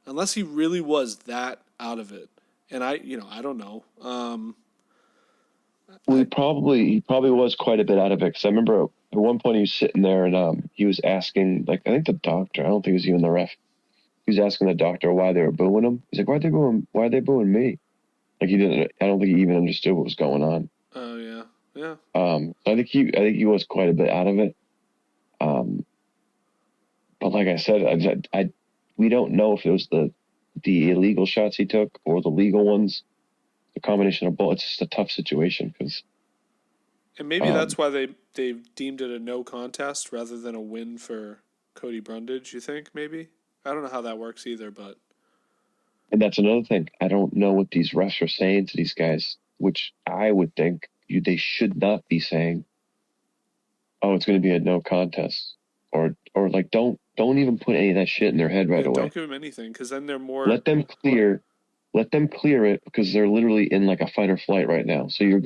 unless he really was that out of it, and I don't know. Well, he probably was quite a bit out of it, because I remember at one point he was sitting there and he was asking, like, I think the doctor, I don't think it was even the ref, he was asking the doctor why they were booing him. He's like, why are they booing me? Like, I don't think he even understood what was going on. Oh yeah. Yeah. I think he was quite a bit out of it. But like I said, we don't know if it was the illegal shots he took or the legal ones, the combination of both. It's just a tough situation because. And maybe that's why they deemed it a no contest rather than a win for Cody Brundage. You think maybe? I don't know how that works either, but. And that's another thing. I don't know what these refs are saying to these guys, which I would think they should not be saying. Oh, it's going to be a no contest, or like don't even put any of that shit in their head right away. Don't give them anything, because then they're more. Let them clear it, because they're literally in like a fight or flight right now. So you're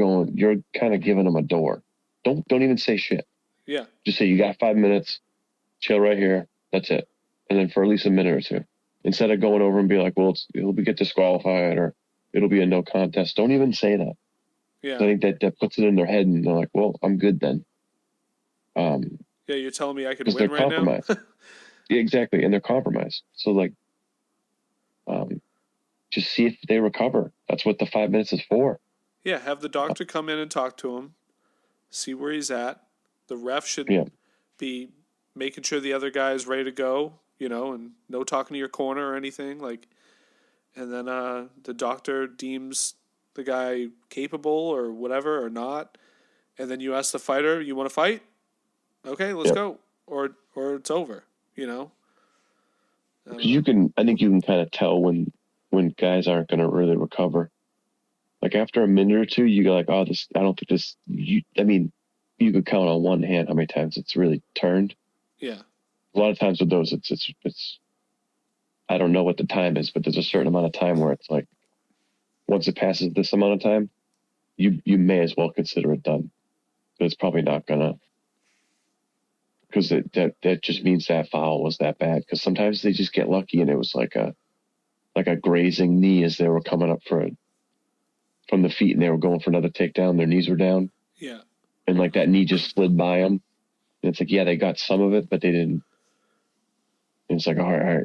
kind of giving them a door. Don't even say shit. Yeah. Just say you got 5 minutes, chill right here. That's it. And then for at least a minute or two, instead of going over and be like, well, it'll get disqualified or it'll be a no contest. Don't even say that. Yeah. I think that puts it in their head, and they're like, well, I'm good then. Yeah, you're telling me I could win they're right compromised. now? Yeah, exactly. And they're compromised. So, like, just see if they recover. That's what the 5 minutes is for. Yeah, have the doctor come in and talk to him, see where he's at. The ref should be making sure the other guy is ready to go, and no talking to your corner or anything. Like, and then the doctor deems the guy capable or whatever or not. And then you ask the fighter, you want to fight? Okay, let's go. Or it's over, I think you can kind of tell when guys aren't going to really recover. Like after a minute or two, you go like, oh, I don't think this, you could count on one hand how many times it's really turned. Yeah. A lot of times with those, it's I don't know what the time is, but there's a certain amount of time where it's like, once it passes this amount of time, you may as well consider it done. But it's probably not gonna, because that just means that foul was that bad. Because sometimes they just get lucky and it was like a grazing knee as they were coming up from the feet and they were going for another takedown. Their knees were down. Yeah. And like that knee just slid by them. And it's like, yeah, they got some of it, but they didn't. And it's like, all right.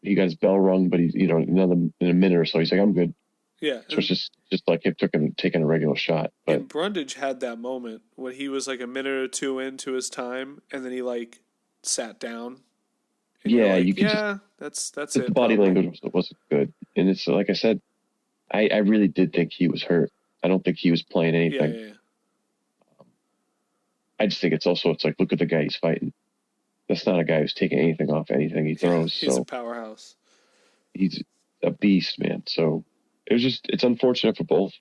He got his bell rung, but he's, in a minute or so, he's like, I'm good. Yeah. So it's just like him taking a regular shot. But and Brundage had that moment when he was like a minute or two into his time, and then he like sat down. Yeah, like, you can. Yeah, that's it. The body language wasn't good, and it's like I said, I really did think he was hurt. I don't think he was playing anything. Yeah. I just think it's like, look at the guy he's fighting. That's not a guy who's taking anything off anything he throws. He's a powerhouse. He's a beast, man. So it's unfortunate for both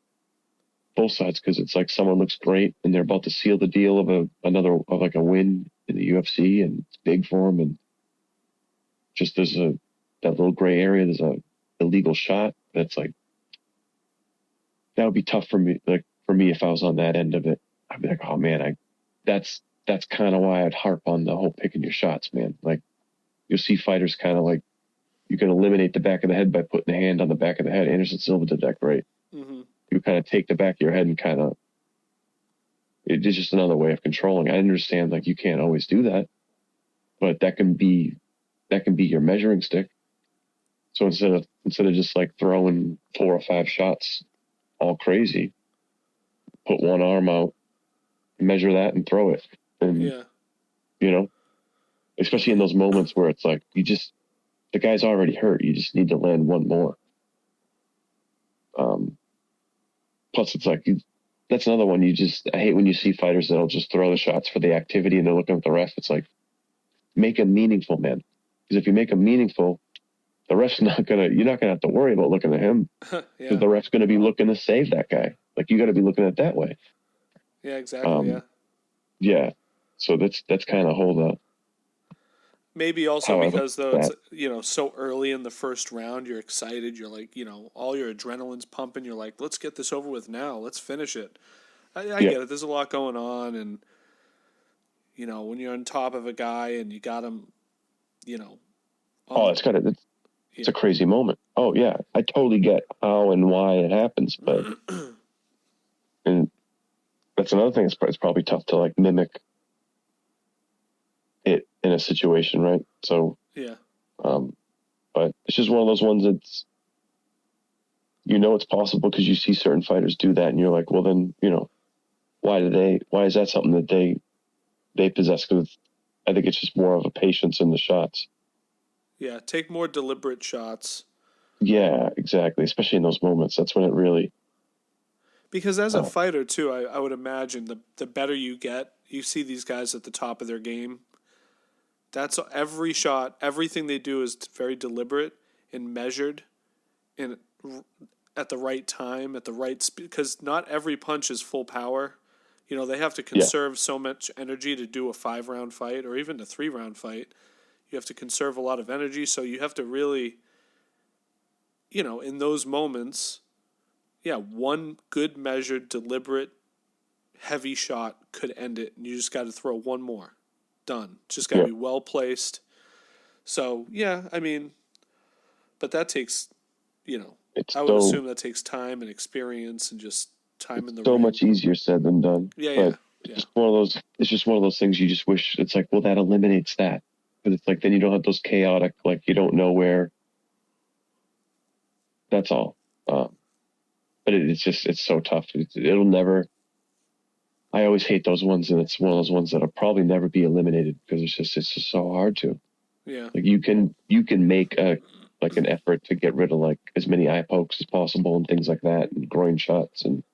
sides, because it's like someone looks great and they're about to seal the deal of a win in the UFC, and it's big for them, and just there's that little gray area. There's a illegal shot. That's like, that would be tough for me. Like for me, if I was on that end of it, I'd be like, oh man, that's kind of why I'd harp on the whole picking your shots, man. Like you'll see fighters kind of like, you can eliminate the back of the head by putting a hand on the back of the head. Anderson Silva did that great. Mm-hmm. You kind of take the back of your head and kind of, it's just another way of controlling. I understand, like, you can't always do that, but that can be your measuring stick. So instead of just like throwing 4 or 5 shots all crazy, put one arm out measure that and throw it. And, Yeah. you know, especially in those moments where it's like, the guy's already hurt. You just need to land one more. Plus, it's like, that's another one. I hate when you see fighters that'll just throw the shots for the activity and they're looking at the ref. It's like, make them meaningful, man. Because if you make them meaningful, the ref's you're not going to have to worry about looking at him. Because the ref's going to be looking to save that guy. Like, you got to be looking at it that way. Yeah, exactly. Yeah. So that's kind of hold up. Maybe also because though it's so early in the first round, you're excited. You're like, all your adrenaline's pumping. You're like, let's get this over with now. Let's finish it. I get it. There's a lot going on, and when you're on top of a guy and you got him, it's a crazy moment. Oh yeah, I totally get how and why it happens, but and that's another thing. It's probably tough to like mimic it in a situation, right? So yeah. But it's just one of those ones that's, it's possible because you see certain fighters do that and you're like, well then, why is that something that they possess? Because I think it's just more of a patience in the shots. Yeah. Take more deliberate shots. Yeah, exactly. Especially in those moments. That's when it really. Because as a fighter too, I would imagine the better you get, you see these guys at the top of their game. That's every shot, everything they do is very deliberate and measured, and at the right time, at the right speed. Because not every punch is full power. They have to conserve so much energy to do a 5-round fight or even a 3-round fight. You have to conserve a lot of energy, so you have to really, in those moments, one good measured, deliberate, heavy shot could end it, and you just got to throw one more. Done. Just got to be well placed. So, but that takes, I would assume that takes time and experience and just time in the ring. So much easier said than done. Yeah. It's just one of those things you just wish, it's like, well, that eliminates that. But it's like, then you don't have those chaotic, like you don't know where. That's all. But it's so tough. It'll never. I always hate those ones, and it's one of those ones that'll probably never be eliminated because it's just so hard to. Yeah. Like you can make an effort to get rid of like as many eye pokes as possible and things like that, and groin shots, and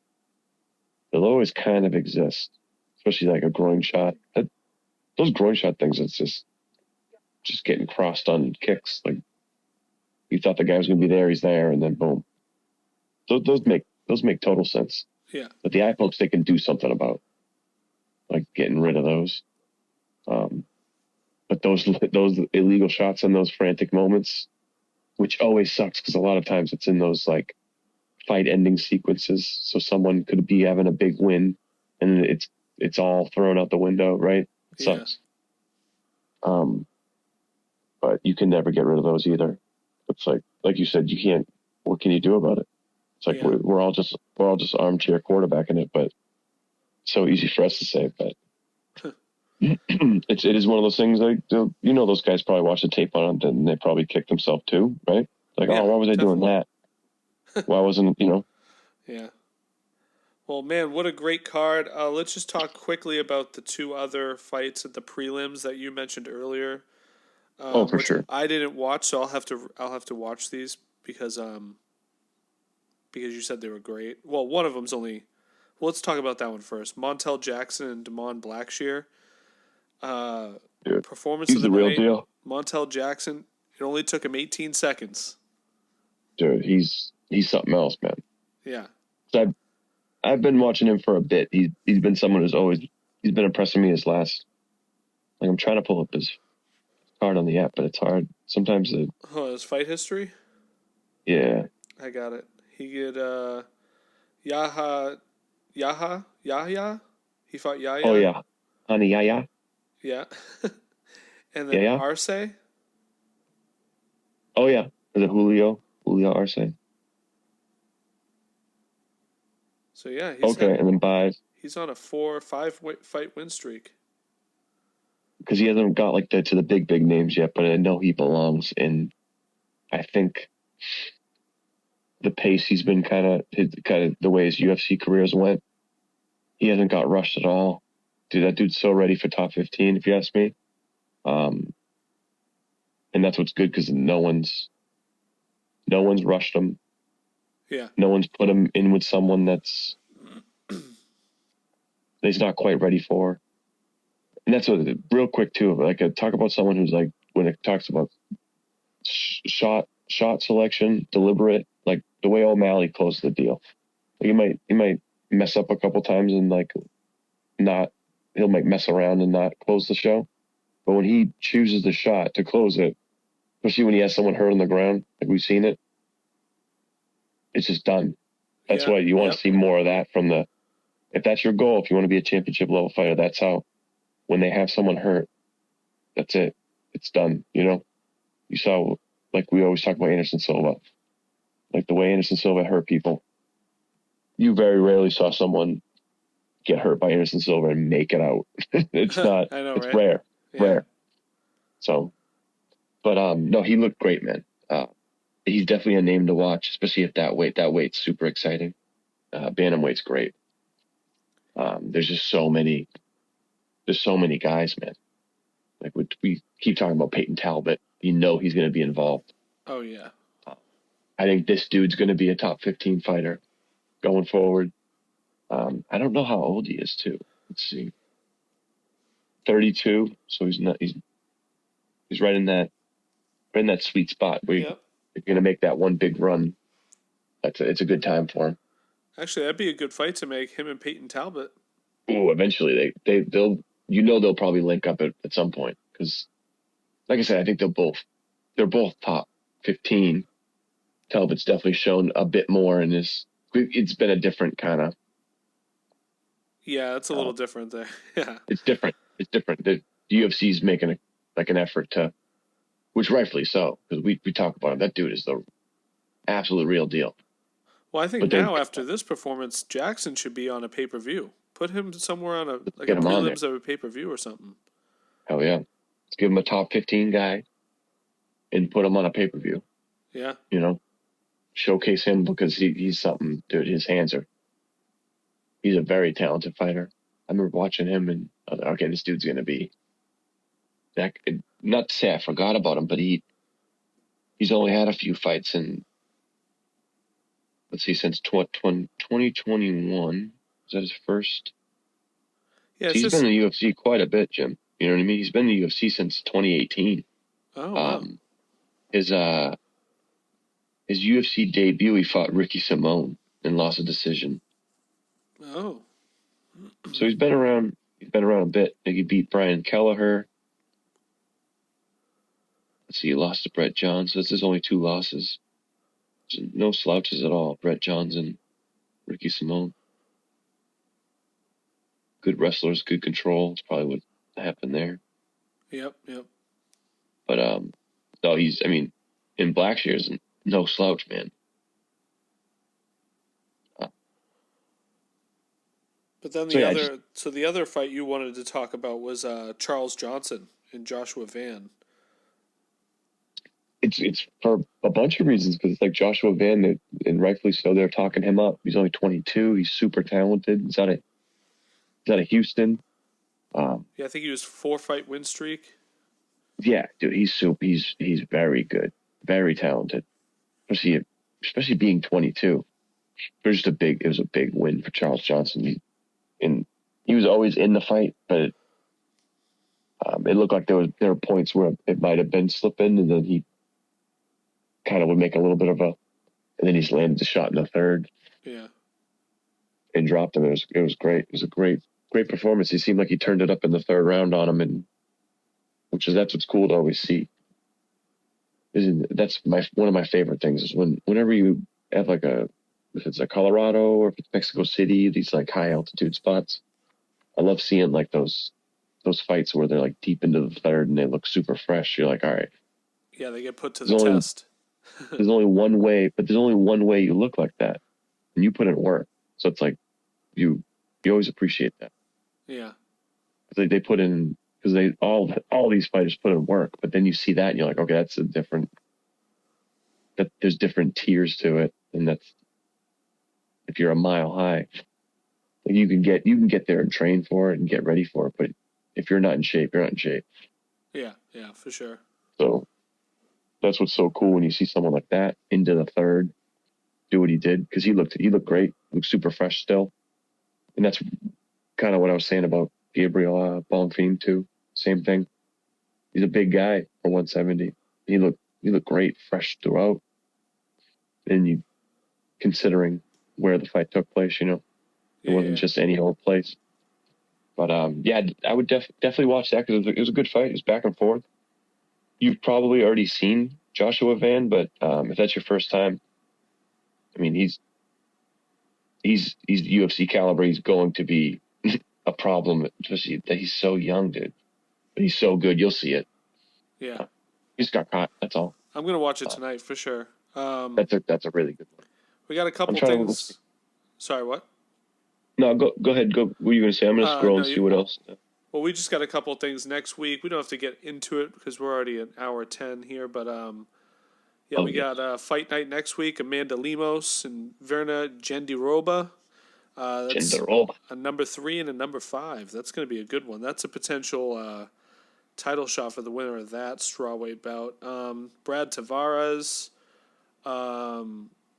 they'll always kind of exist, especially like a groin shot. Those groin shot things, it's just getting crossed on kicks. Like you thought the guy was going to be there, he's there, and then boom. Those make total sense. Yeah. But the eye pokes, they can do something about, like getting rid of those. But those illegal shots and those frantic moments, which always sucks because a lot of times it's in those like fight ending sequences. So someone could be having a big win and it's all thrown out the window, right? It sucks. But you can never get rid of those either. It's like you said, you can't. What can you do about it? It's like we're all just armchair quarterbacking it, but it's so easy for us to say. But it is one of those things like those guys probably watched the tape on it and they probably kicked themselves too, right? Like, why was I doing that? Why wasn't Yeah. Well, man, what a great card. Let's just talk quickly about the 2 other fights at the prelims that you mentioned earlier. For sure. I didn't watch, so I'll have to watch these because you said they were great. Well, one of them's only. Well, let's talk about that one first. Montel Jackson and Damon Blackshear. Dude, Performance he's of the real night. deal. Montel Jackson. It only took him 18 seconds. Dude, he's something else, man. Yeah. So I've been watching him for a bit. He's been someone he's been impressing me his last. Like I'm trying to pull up his card on the app, but it's hard. Sometimes his fight history? Yeah. I got it. He did Yahya. He fought Yahya. Oh yeah. Honey Yahya. Yeah. And then Arce. Oh yeah. Is it Julio Arce? So yeah, and then Baez. He's on a 4 or 5 fight win streak. Because he hasn't got like to the big names yet, but I know he belongs in. I think the pace he's been kind of the way his UFC careers went, he hasn't got rushed at all. dude, that dude's so ready for top 15, if you ask me. And that's what's good because no one's rushed him. Yeah. No one's put him in with someone that he's not quite ready for. And that's what, real quick too, like talk about someone who's like, when it talks about shot selection, deliberate, like the way O'Malley closed the deal. Like he might mess up a couple times and like he'll like mess around and not close the show. But when he chooses the shot to close it, especially when he has someone hurt on the ground, like we've seen it, it's just done. That's why you want to see more of that if that's your goal, if you want to be a championship level fighter, that's how, when they have someone hurt, that's it. It's done. You know, you saw, like we always talk about Anderson Silva, like the way Anderson Silva hurt people. You very rarely saw someone get hurt by Anderson Silva and make it out. It's not, I know, it's right? rare. So, but no, he looked great, man. He's definitely a name to watch, especially at that weight. That weight's super exciting. Bantamweight's great. There's just so many guys, man. Like we keep talking about Peyton Talbot. You know he's going to be involved. Oh yeah. I think this dude's going to be a top 15 fighter going forward. I don't know how old he is too. Let's see. 32. So he's right in that sweet spot where you're going to make that one big run. It's a good time for him. Actually, that'd be a good fight to make, him and Peyton Talbot. Oh, eventually they'll probably link up at some point because, like I said, I think they're both top 15. Talbot's definitely shown a bit more in this. It's been a different kind of. Yeah, it's a little different there. Yeah, it's different. The UFC's making an effort to, which rightfully so, because we talk about him. That dude is the absolute real deal. Well, I think now after this performance, Jackson should be on a pay-per-view. Put him somewhere on a prelims of a pay-per-view or something. Hell yeah. Let's give him a top 15 guy and put him on a pay-per-view. Yeah. You know, showcase him because he's something, dude. He's a very talented fighter. I remember watching him and, okay, this dude's going to be that. Not to say I forgot about him, but he's only had a few fights in, let's see, since 2021. Is that his first? Yeah, he's been in the UFC quite a bit, Jim. You know what I mean? He's been in the UFC since 2018. Oh, wow. His UFC debut, he fought Ricky Simone and lost a decision. Oh. So he's been around a bit. I think he beat Brian Kelleher. Let's see, he lost to Brett Johns. So this is only 2 losses. No slouches at all. Brett Johns and Ricky Simone. Good wrestlers, good control. That's probably what happened there. Yep. But no, in Blackshear's no slouch, man. But then the other fight you wanted to talk about was Charles Johnson and Joshua Van. It's for a bunch of reasons, because it's like Joshua Van, and rightfully so, they're talking him up. He's only 22. He's super talented. He's out of Houston. Yeah, I think he was 4-fight win streak. Yeah, dude, he's very good, very talented. Especially being 22. It was a big win for Charles Johnson. He was always in the fight, but it looked like there were points where it might have been slipping, and then he kind of would make a little bit of and then he's landed the shot in the third. Yeah. And dropped him. It was great. It was a great performance. He seemed like he turned it up in the third round on him, and that's what's cool to always see. That's one of my favorite things is whenever you have if it's a Colorado or if it's Mexico City, these like high altitude spots. I love seeing like those fights where they're like deep into the third and they look super fresh. You're like, all right. Yeah, they get put to the test. There's only one way, but there's only one way you look like that, and you put in work. So it's like you always appreciate that. Yeah. They put in, because all these fighters put in work, but then you see that and you're like, okay, that's there's different tiers to it, and that's if you're a mile high. Like you can get there and train for it and get ready for it, but if you're not in shape, you're not in shape. Yeah, for sure. So that's what's so cool when you see someone like that into the third do what he did, because he looked great, looked super fresh still, and that's kind of what I was saying about Gabriel Bonfim too. Same thing. He's a big guy for 170. He looked great, fresh throughout. And you considering where the fight took place, it wasn't just any old place. But I would definitely watch that, because it was a good fight. It was back and forth. You've probably already seen Joshua Van, but if that's your first time, I mean, he's UFC caliber. He's going to be a problem, especially that he's so young, dude. But he's so good. You'll see it. Yeah. He just got caught. That's all. I'm going to watch it tonight for sure. That's a really good one. We got a couple things. Sorry, what? No, go ahead. Go. What were you going to say? I'm going to scroll and see what else. Well, we just got a couple things next week. We don't have to get into it because we're already at hour 10 here. But we got Fight Night next week. Amanda Lemos and Verna Jandiroba. That's a number 3 and a number 5. That's going to be a good one. That's a potential title shot for the winner of that strawweight bout. Brad Tavares.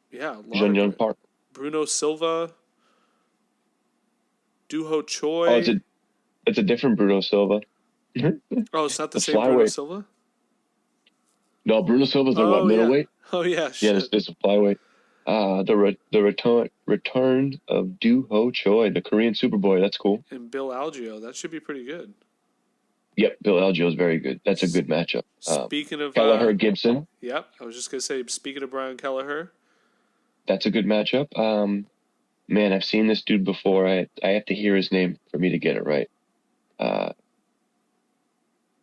Young Park. Bruno Silva. Duho Choi. Oh, it's a different Bruno Silva. Oh, it's not the same Bruno Silva? No, Bruno Silva's the middleweight? Oh, yeah. Yeah, it's a flyweight. The return of Duho Choi, the Korean Superboy. That's cool. And Bill Algeo. That should be pretty good. Yep, Bill Algeo is very good. That's a good matchup. Speaking of Kelleher Gibson. Yep, I was just gonna say. Speaking of Brian Kelleher, that's a good matchup. Man, I've seen this dude before. I have to hear his name for me to get it right.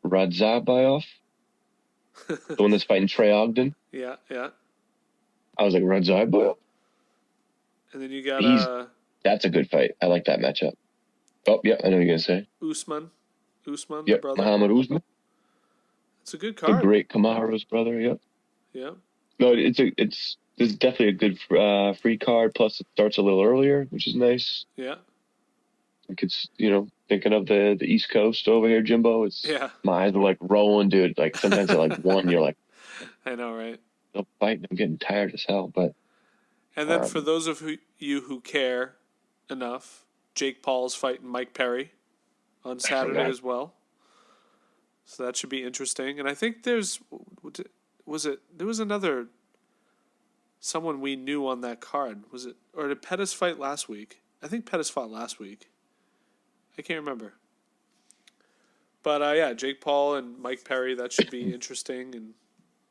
Radzabayov, the one that's fighting Trey Ogden. Yeah. I was like, Radzabayov. And then you got that's a good fight. I like that matchup. Oh yeah, I know what you're gonna say. Usman, yep, brother. Muhammad Usman. It's a good card. The great Kamaru's brother. Yep. Yeah. No, it's definitely a good free card. Plus, it starts a little earlier, which is nice. Yeah. Like it's thinking of the East Coast over here, Jimbo. My eyes are like rolling, dude. Like sometimes at like 1, you're like, I know, right? I'm fighting. I'm getting tired as hell. But and then for those of you who care enough, Jake Paul's fighting Mike Perry on Saturday as well. So that should be interesting. And I think there was another someone we knew on that card. Was it, or did Pettis fight last week? I think Pettis fought last week. I can't remember. But Jake Paul and Mike Perry, that should be interesting and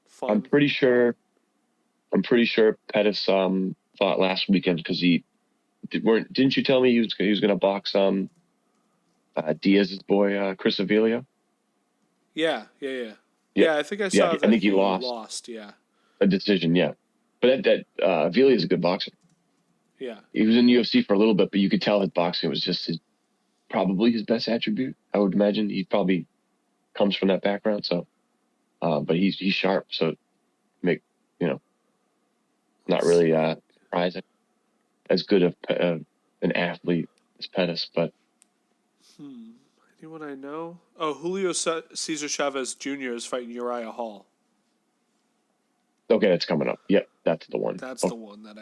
fun. I'm pretty sure Pettis fought last weekend because didn't you tell me he was going to box Diaz's boy Chris Avila? Yeah. I think I saw that. I think he lost. Yeah. A decision, yeah. But that Avila is a good boxer. Yeah. He was in the UFC for a little bit, but you could tell that boxing was just probably his best attribute. I would imagine he probably comes from that background. So, but he's sharp. So, not really surprising. As good of an athlete as Pettis, but. Anyone I know? Oh, Julio Cesar Chavez Jr. is fighting Uriah Hall. Okay, that's coming up. Yep, that's the one. That's the one that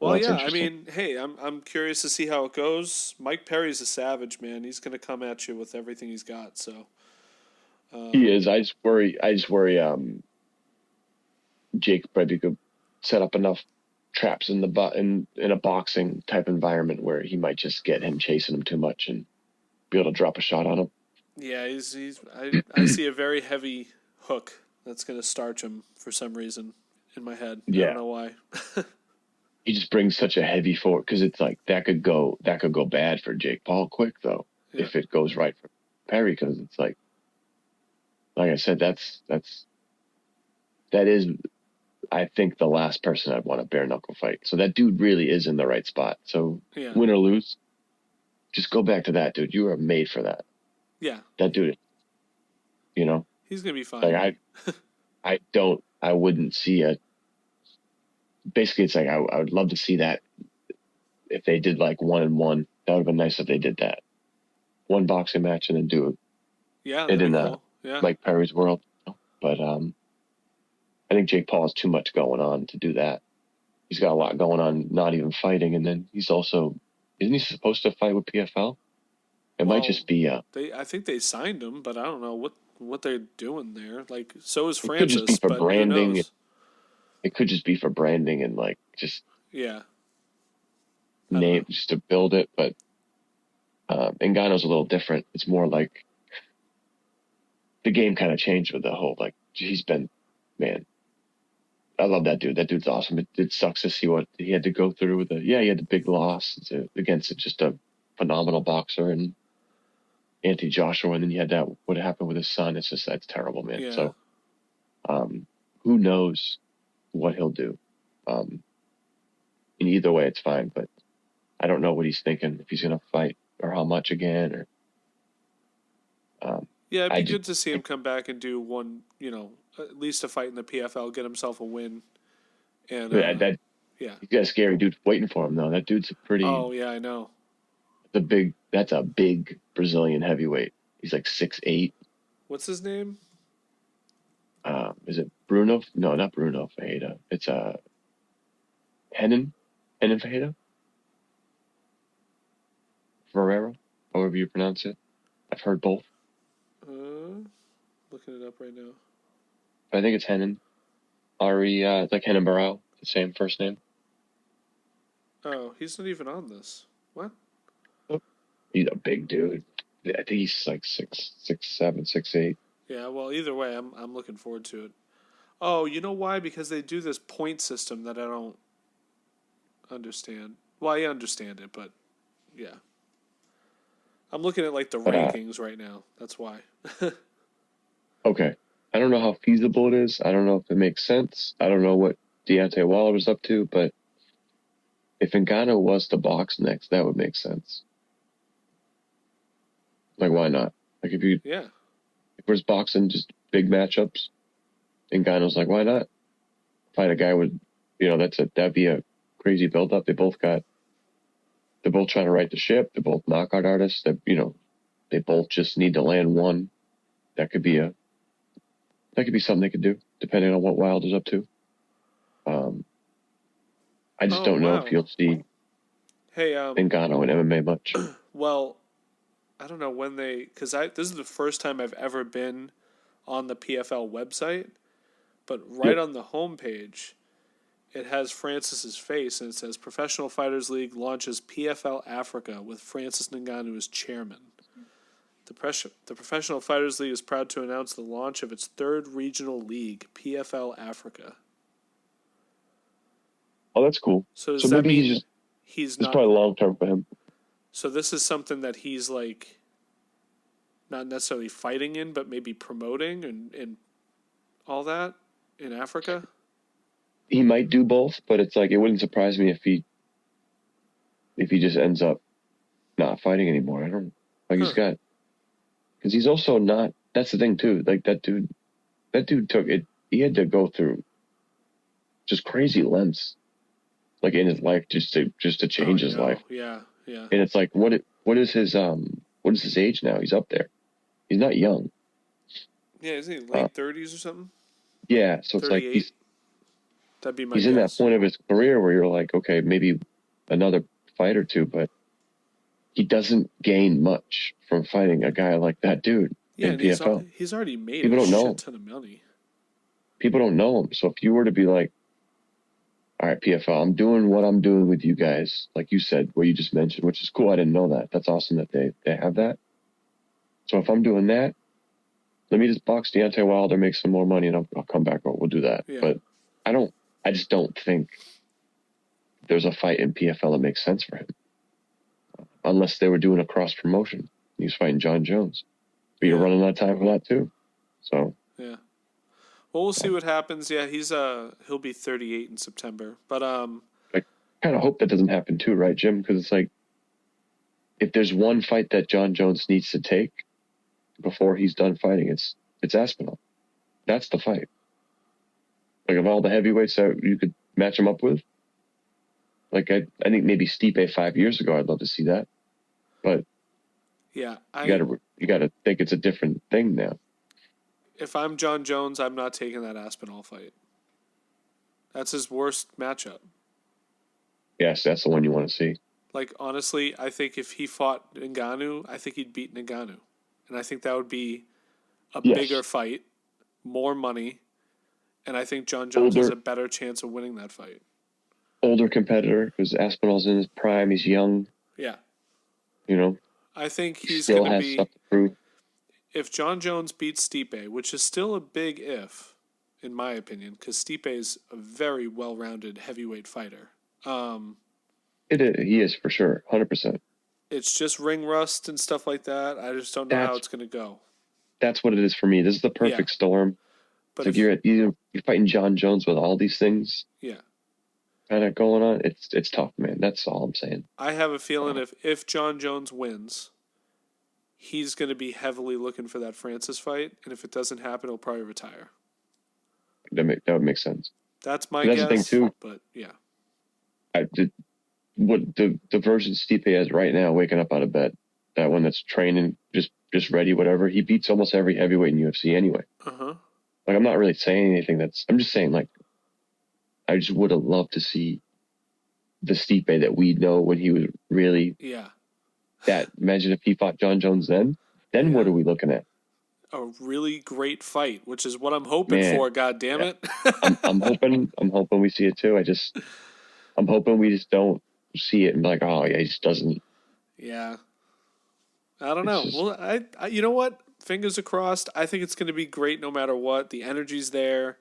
Well, yeah, I mean, hey, I'm curious to see how it goes. Mike Perry's a savage, man. He's going to come at you with everything he's got, so. He is. I just worry Jake probably could set up enough traps in a boxing type environment where he might just get him chasing him too much and be able to drop a shot on him. Yeah, I see a very heavy hook that's going to starch him for some reason in my head. Yeah. I don't know why. He just brings such a heavy forward because it's like that could go bad for Jake Paul quick though if it goes right for Perry, because it's like I said, that is, I think, the last person I'd want a bare knuckle fight. So that dude really is in the right spot. So win or lose, just go back to that dude. You are made for that. Yeah. That dude, he's gonna be fine. Like I wouldn't see basically it's like I would love to see that if they did like 1-1, that would have been nice if they did that. One boxing match and then do it. Yeah, It that'd in be cool. Yeah. like Perry's world. But I think Jake Paul has too much going on to do that. He's got a lot going on, not even fighting, and then he's also isn't he supposed to fight with PFL? It might just be I think they signed him, but I don't know what they're doing there. Like, so is it could just be Francis, for but who branding. knows? It could just be for branding and like just Yeah. name just to build it. But Ngannou's a little different. It's more like the game kind of changed with the whole like he's been man. I love that dude. That dude's awesome. It sucks to see what he had to go through with he had the big loss against just a phenomenal boxer and Anthony Joshua, and then you had that what happened with his son. It's just that's terrible, man. Yeah. So who knows what he'll do. In either way it's fine, but I don't know what he's thinking, if he's gonna fight or how much again or yeah, it'd be good to see him come back and do one, at least a fight in the PFL, get himself a win. And he's got a scary dude waiting for him though. That dude's a pretty Oh yeah, I know. That's a big Brazilian heavyweight. He's like 6'8". What's his name? Is it Bruno? No, not Bruno Ferreira. It's Renan Ferreira? Ferreira, however you pronounce it. I've heard both. Looking it up right now. I think it's Renan. It's like Renan Barao, the same first name. Oh, he's not even on this. What? He's a big dude. I think he's like 6'7", 6'8". Yeah, well, either way, I'm looking forward to it. Oh, you know why? Because they do this point system that I don't understand. Well, I understand it, but yeah. I'm looking at like the rankings right now. That's why. Okay. I don't know how feasible it is. I don't know if it makes sense. I don't know what Deontay Wilder was up to, but if Ngannou was to box next, that would make sense. Like, why not? Like, if there's boxing, just big matchups, Ngannou's like, why not? Fight a guy with, that'd be a crazy build-up. They're both trying to right the ship. They're both knockout artists. They both just need to land one. That could be something they could do, depending on what Wilder's up to. I just don't know if you'll see Ngannou in MMA much. Well, I don't know when because this is the first time I've ever been on the PFL website, but on the homepage, it has Francis's face, and it says Professional Fighters League launches PFL Africa with Francis Ngannou as chairman. The Professional Fighters League is proud to announce the launch of its third regional league, PFL Africa. Oh, that's cool. So does that mean he's not? It's probably long term for him. So this is something that he's like, not necessarily fighting in, but maybe promoting and all that in Africa. He might do both, but it's like it wouldn't surprise me if he just ends up not fighting anymore. I don't like he's got because he's also not. That's the thing too. Like that dude took it. He had to go through just crazy lengths, like in his life, just to change his life. Yeah, yeah. And it's like, what is his age now? He's up there. He's not young. Yeah, isn't he late 30s or something? Yeah, so it's like that'd be my he's guess. in that point of his career where you're like, okay, maybe another fight or two, but he doesn't gain much from fighting a guy like that dude in PFL. He's already made People a don't know shit ton of money. People don't know him. So if you were to be like, all right, PFL, I'm doing what I'm doing with you guys, like you said, what you just mentioned, which is cool. I didn't know that. That's awesome that they have that. So if I'm doing that, let me just box Deontay Wilder, make some more money, and I'll come back. We'll do that. Yeah. But I just don't think there's a fight in PFL that makes sense for him. Unless they were doing a cross promotion. He was fighting Jon Jones. But you're running out of time for that too. So. Yeah. Well, we'll see what happens. Yeah, he'll be 38 in September. But I kind of hope that doesn't happen too, right, Jim? Because it's like, if there's one fight that Jon Jones needs to take before he's done fighting, it's Aspinall. That's the fight. Like, of all the heavyweights that you could match him up with, Like I think maybe Stipe 5 years ago, I'd love to see that, but yeah, you gotta think it's a different thing now. if I'm Jon Jones, I'm not taking that Aspinall fight. That's his worst matchup. Yes, that's the one you want to see. Like, honestly, I think if he fought Ngannou, I think he'd beat Ngannou. And I think that would be a bigger fight, more money, and I think Jon Jones has a better chance of winning that fight. Older competitor, because Aspinall's in his prime. He's young. Yeah. You know? I think he's still going to has be... stuff to prove. If Jon Jones beats Stipe, which is still a big if, in my opinion, because Stipe is a very well-rounded heavyweight fighter. He is, for sure. 100%. It's just ring rust and stuff like that. I just don't know how it's going to go. That's what it is for me. This is the perfect storm. But if you're fighting Jon Jones with all these things kind of going on, it's tough, man. That's all I'm saying. I have a feeling if Jon Jones wins, he's going to be heavily looking for that Francis fight, and if it doesn't happen, he'll probably retire. That would make sense. That's my guess. That's the thing too. But yeah, what the version Stipe has right now, waking up out of bed, that one that's training, just ready, whatever. He beats almost every heavyweight in UFC anyway. Like, I'm not really saying anything I'm just saying, like, I just would have loved to see the Stipe that we know when he was really imagine if he fought Jon Jones then what are we looking at? A really great fight, which is what I'm hoping for. God damn it! I'm hoping we see it too. I'm hoping we just don't see it and be like, oh yeah, he just doesn't. Yeah, I don't know. Well, I you know what? Fingers are crossed. I think it's going to be great no matter what. The energy's there.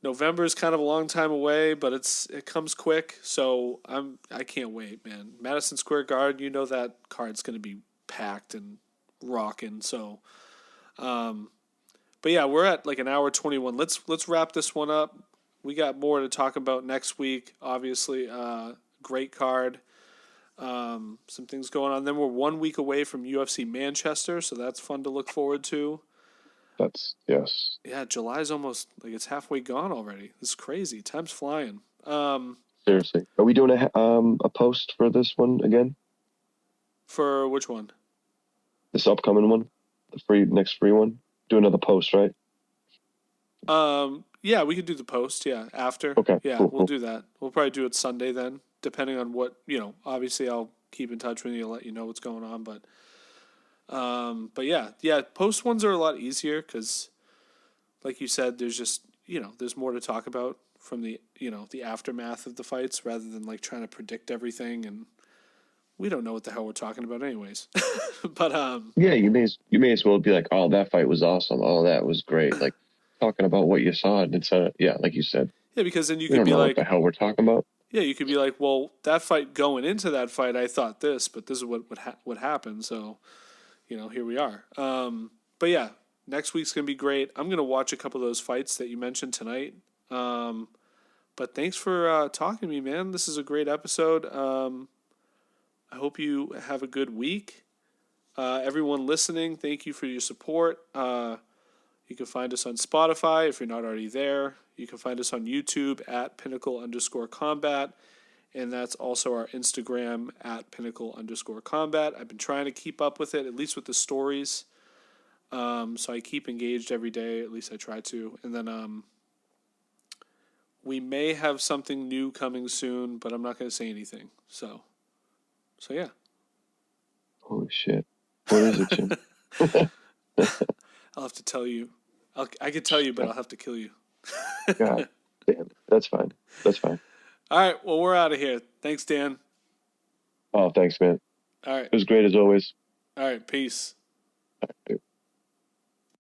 November is kind of a long time away, but it comes quick. So I can't wait, man. Madison Square Garden, you know that card's going to be packed and rocking. So, but yeah, we're at like an hour 21. Let's wrap this one up. We got more to talk about next week. Obviously, great card. Some things going on. Then we're 1 week away from UFC Manchester, so that's fun to look forward to. Yes. Yeah, July's almost like it's halfway gone already. This is crazy. Time's flying. Seriously, are we doing a post for this one again? For which one? This upcoming one, the next free one. Do another post, right? Yeah, we could do the post. Yeah, after. Okay. Yeah, we'll do that. We'll probably do it Sunday then, depending on what Obviously, I'll keep in touch with you, let you know what's going on. But yeah, post ones are a lot easier because, like you said, there's just there's more to talk about from the the aftermath of the fights rather than like trying to predict everything, and we don't know what the hell we're talking about anyways. But yeah, you may as well be like, oh, that fight was awesome. Oh, that was great. Like talking about what you saw instead of like you said. Yeah, because then you could be like, what the hell we're talking about. Yeah, you could be like, well, that fight going into that fight, I thought this, but this is what happened. So, here we are. But yeah, next week's gonna be great. I'm gonna watch a couple of those fights that you mentioned tonight. But thanks for talking to me, man. This is a great episode. I hope you have a good week. Everyone listening, thank you for your support. You can find us on Spotify if you're not already there. You can find us on YouTube at Pinnacle_Combat. And that's also our Instagram at Pinnacle_Combat. I've been trying to keep up with it, at least with the stories. So I keep engaged every day, at least I try to. And then we may have something new coming soon, but I'm not going to say anything. So yeah. Holy shit. What is it, Jim? I'll have to tell you. I could tell you, but I'll have to kill you. God damn. That's fine. All right. Well, we're out of here. Thanks, Dan. Oh, thanks, man. All right. It was great as always. All right. Peace. All right, dude.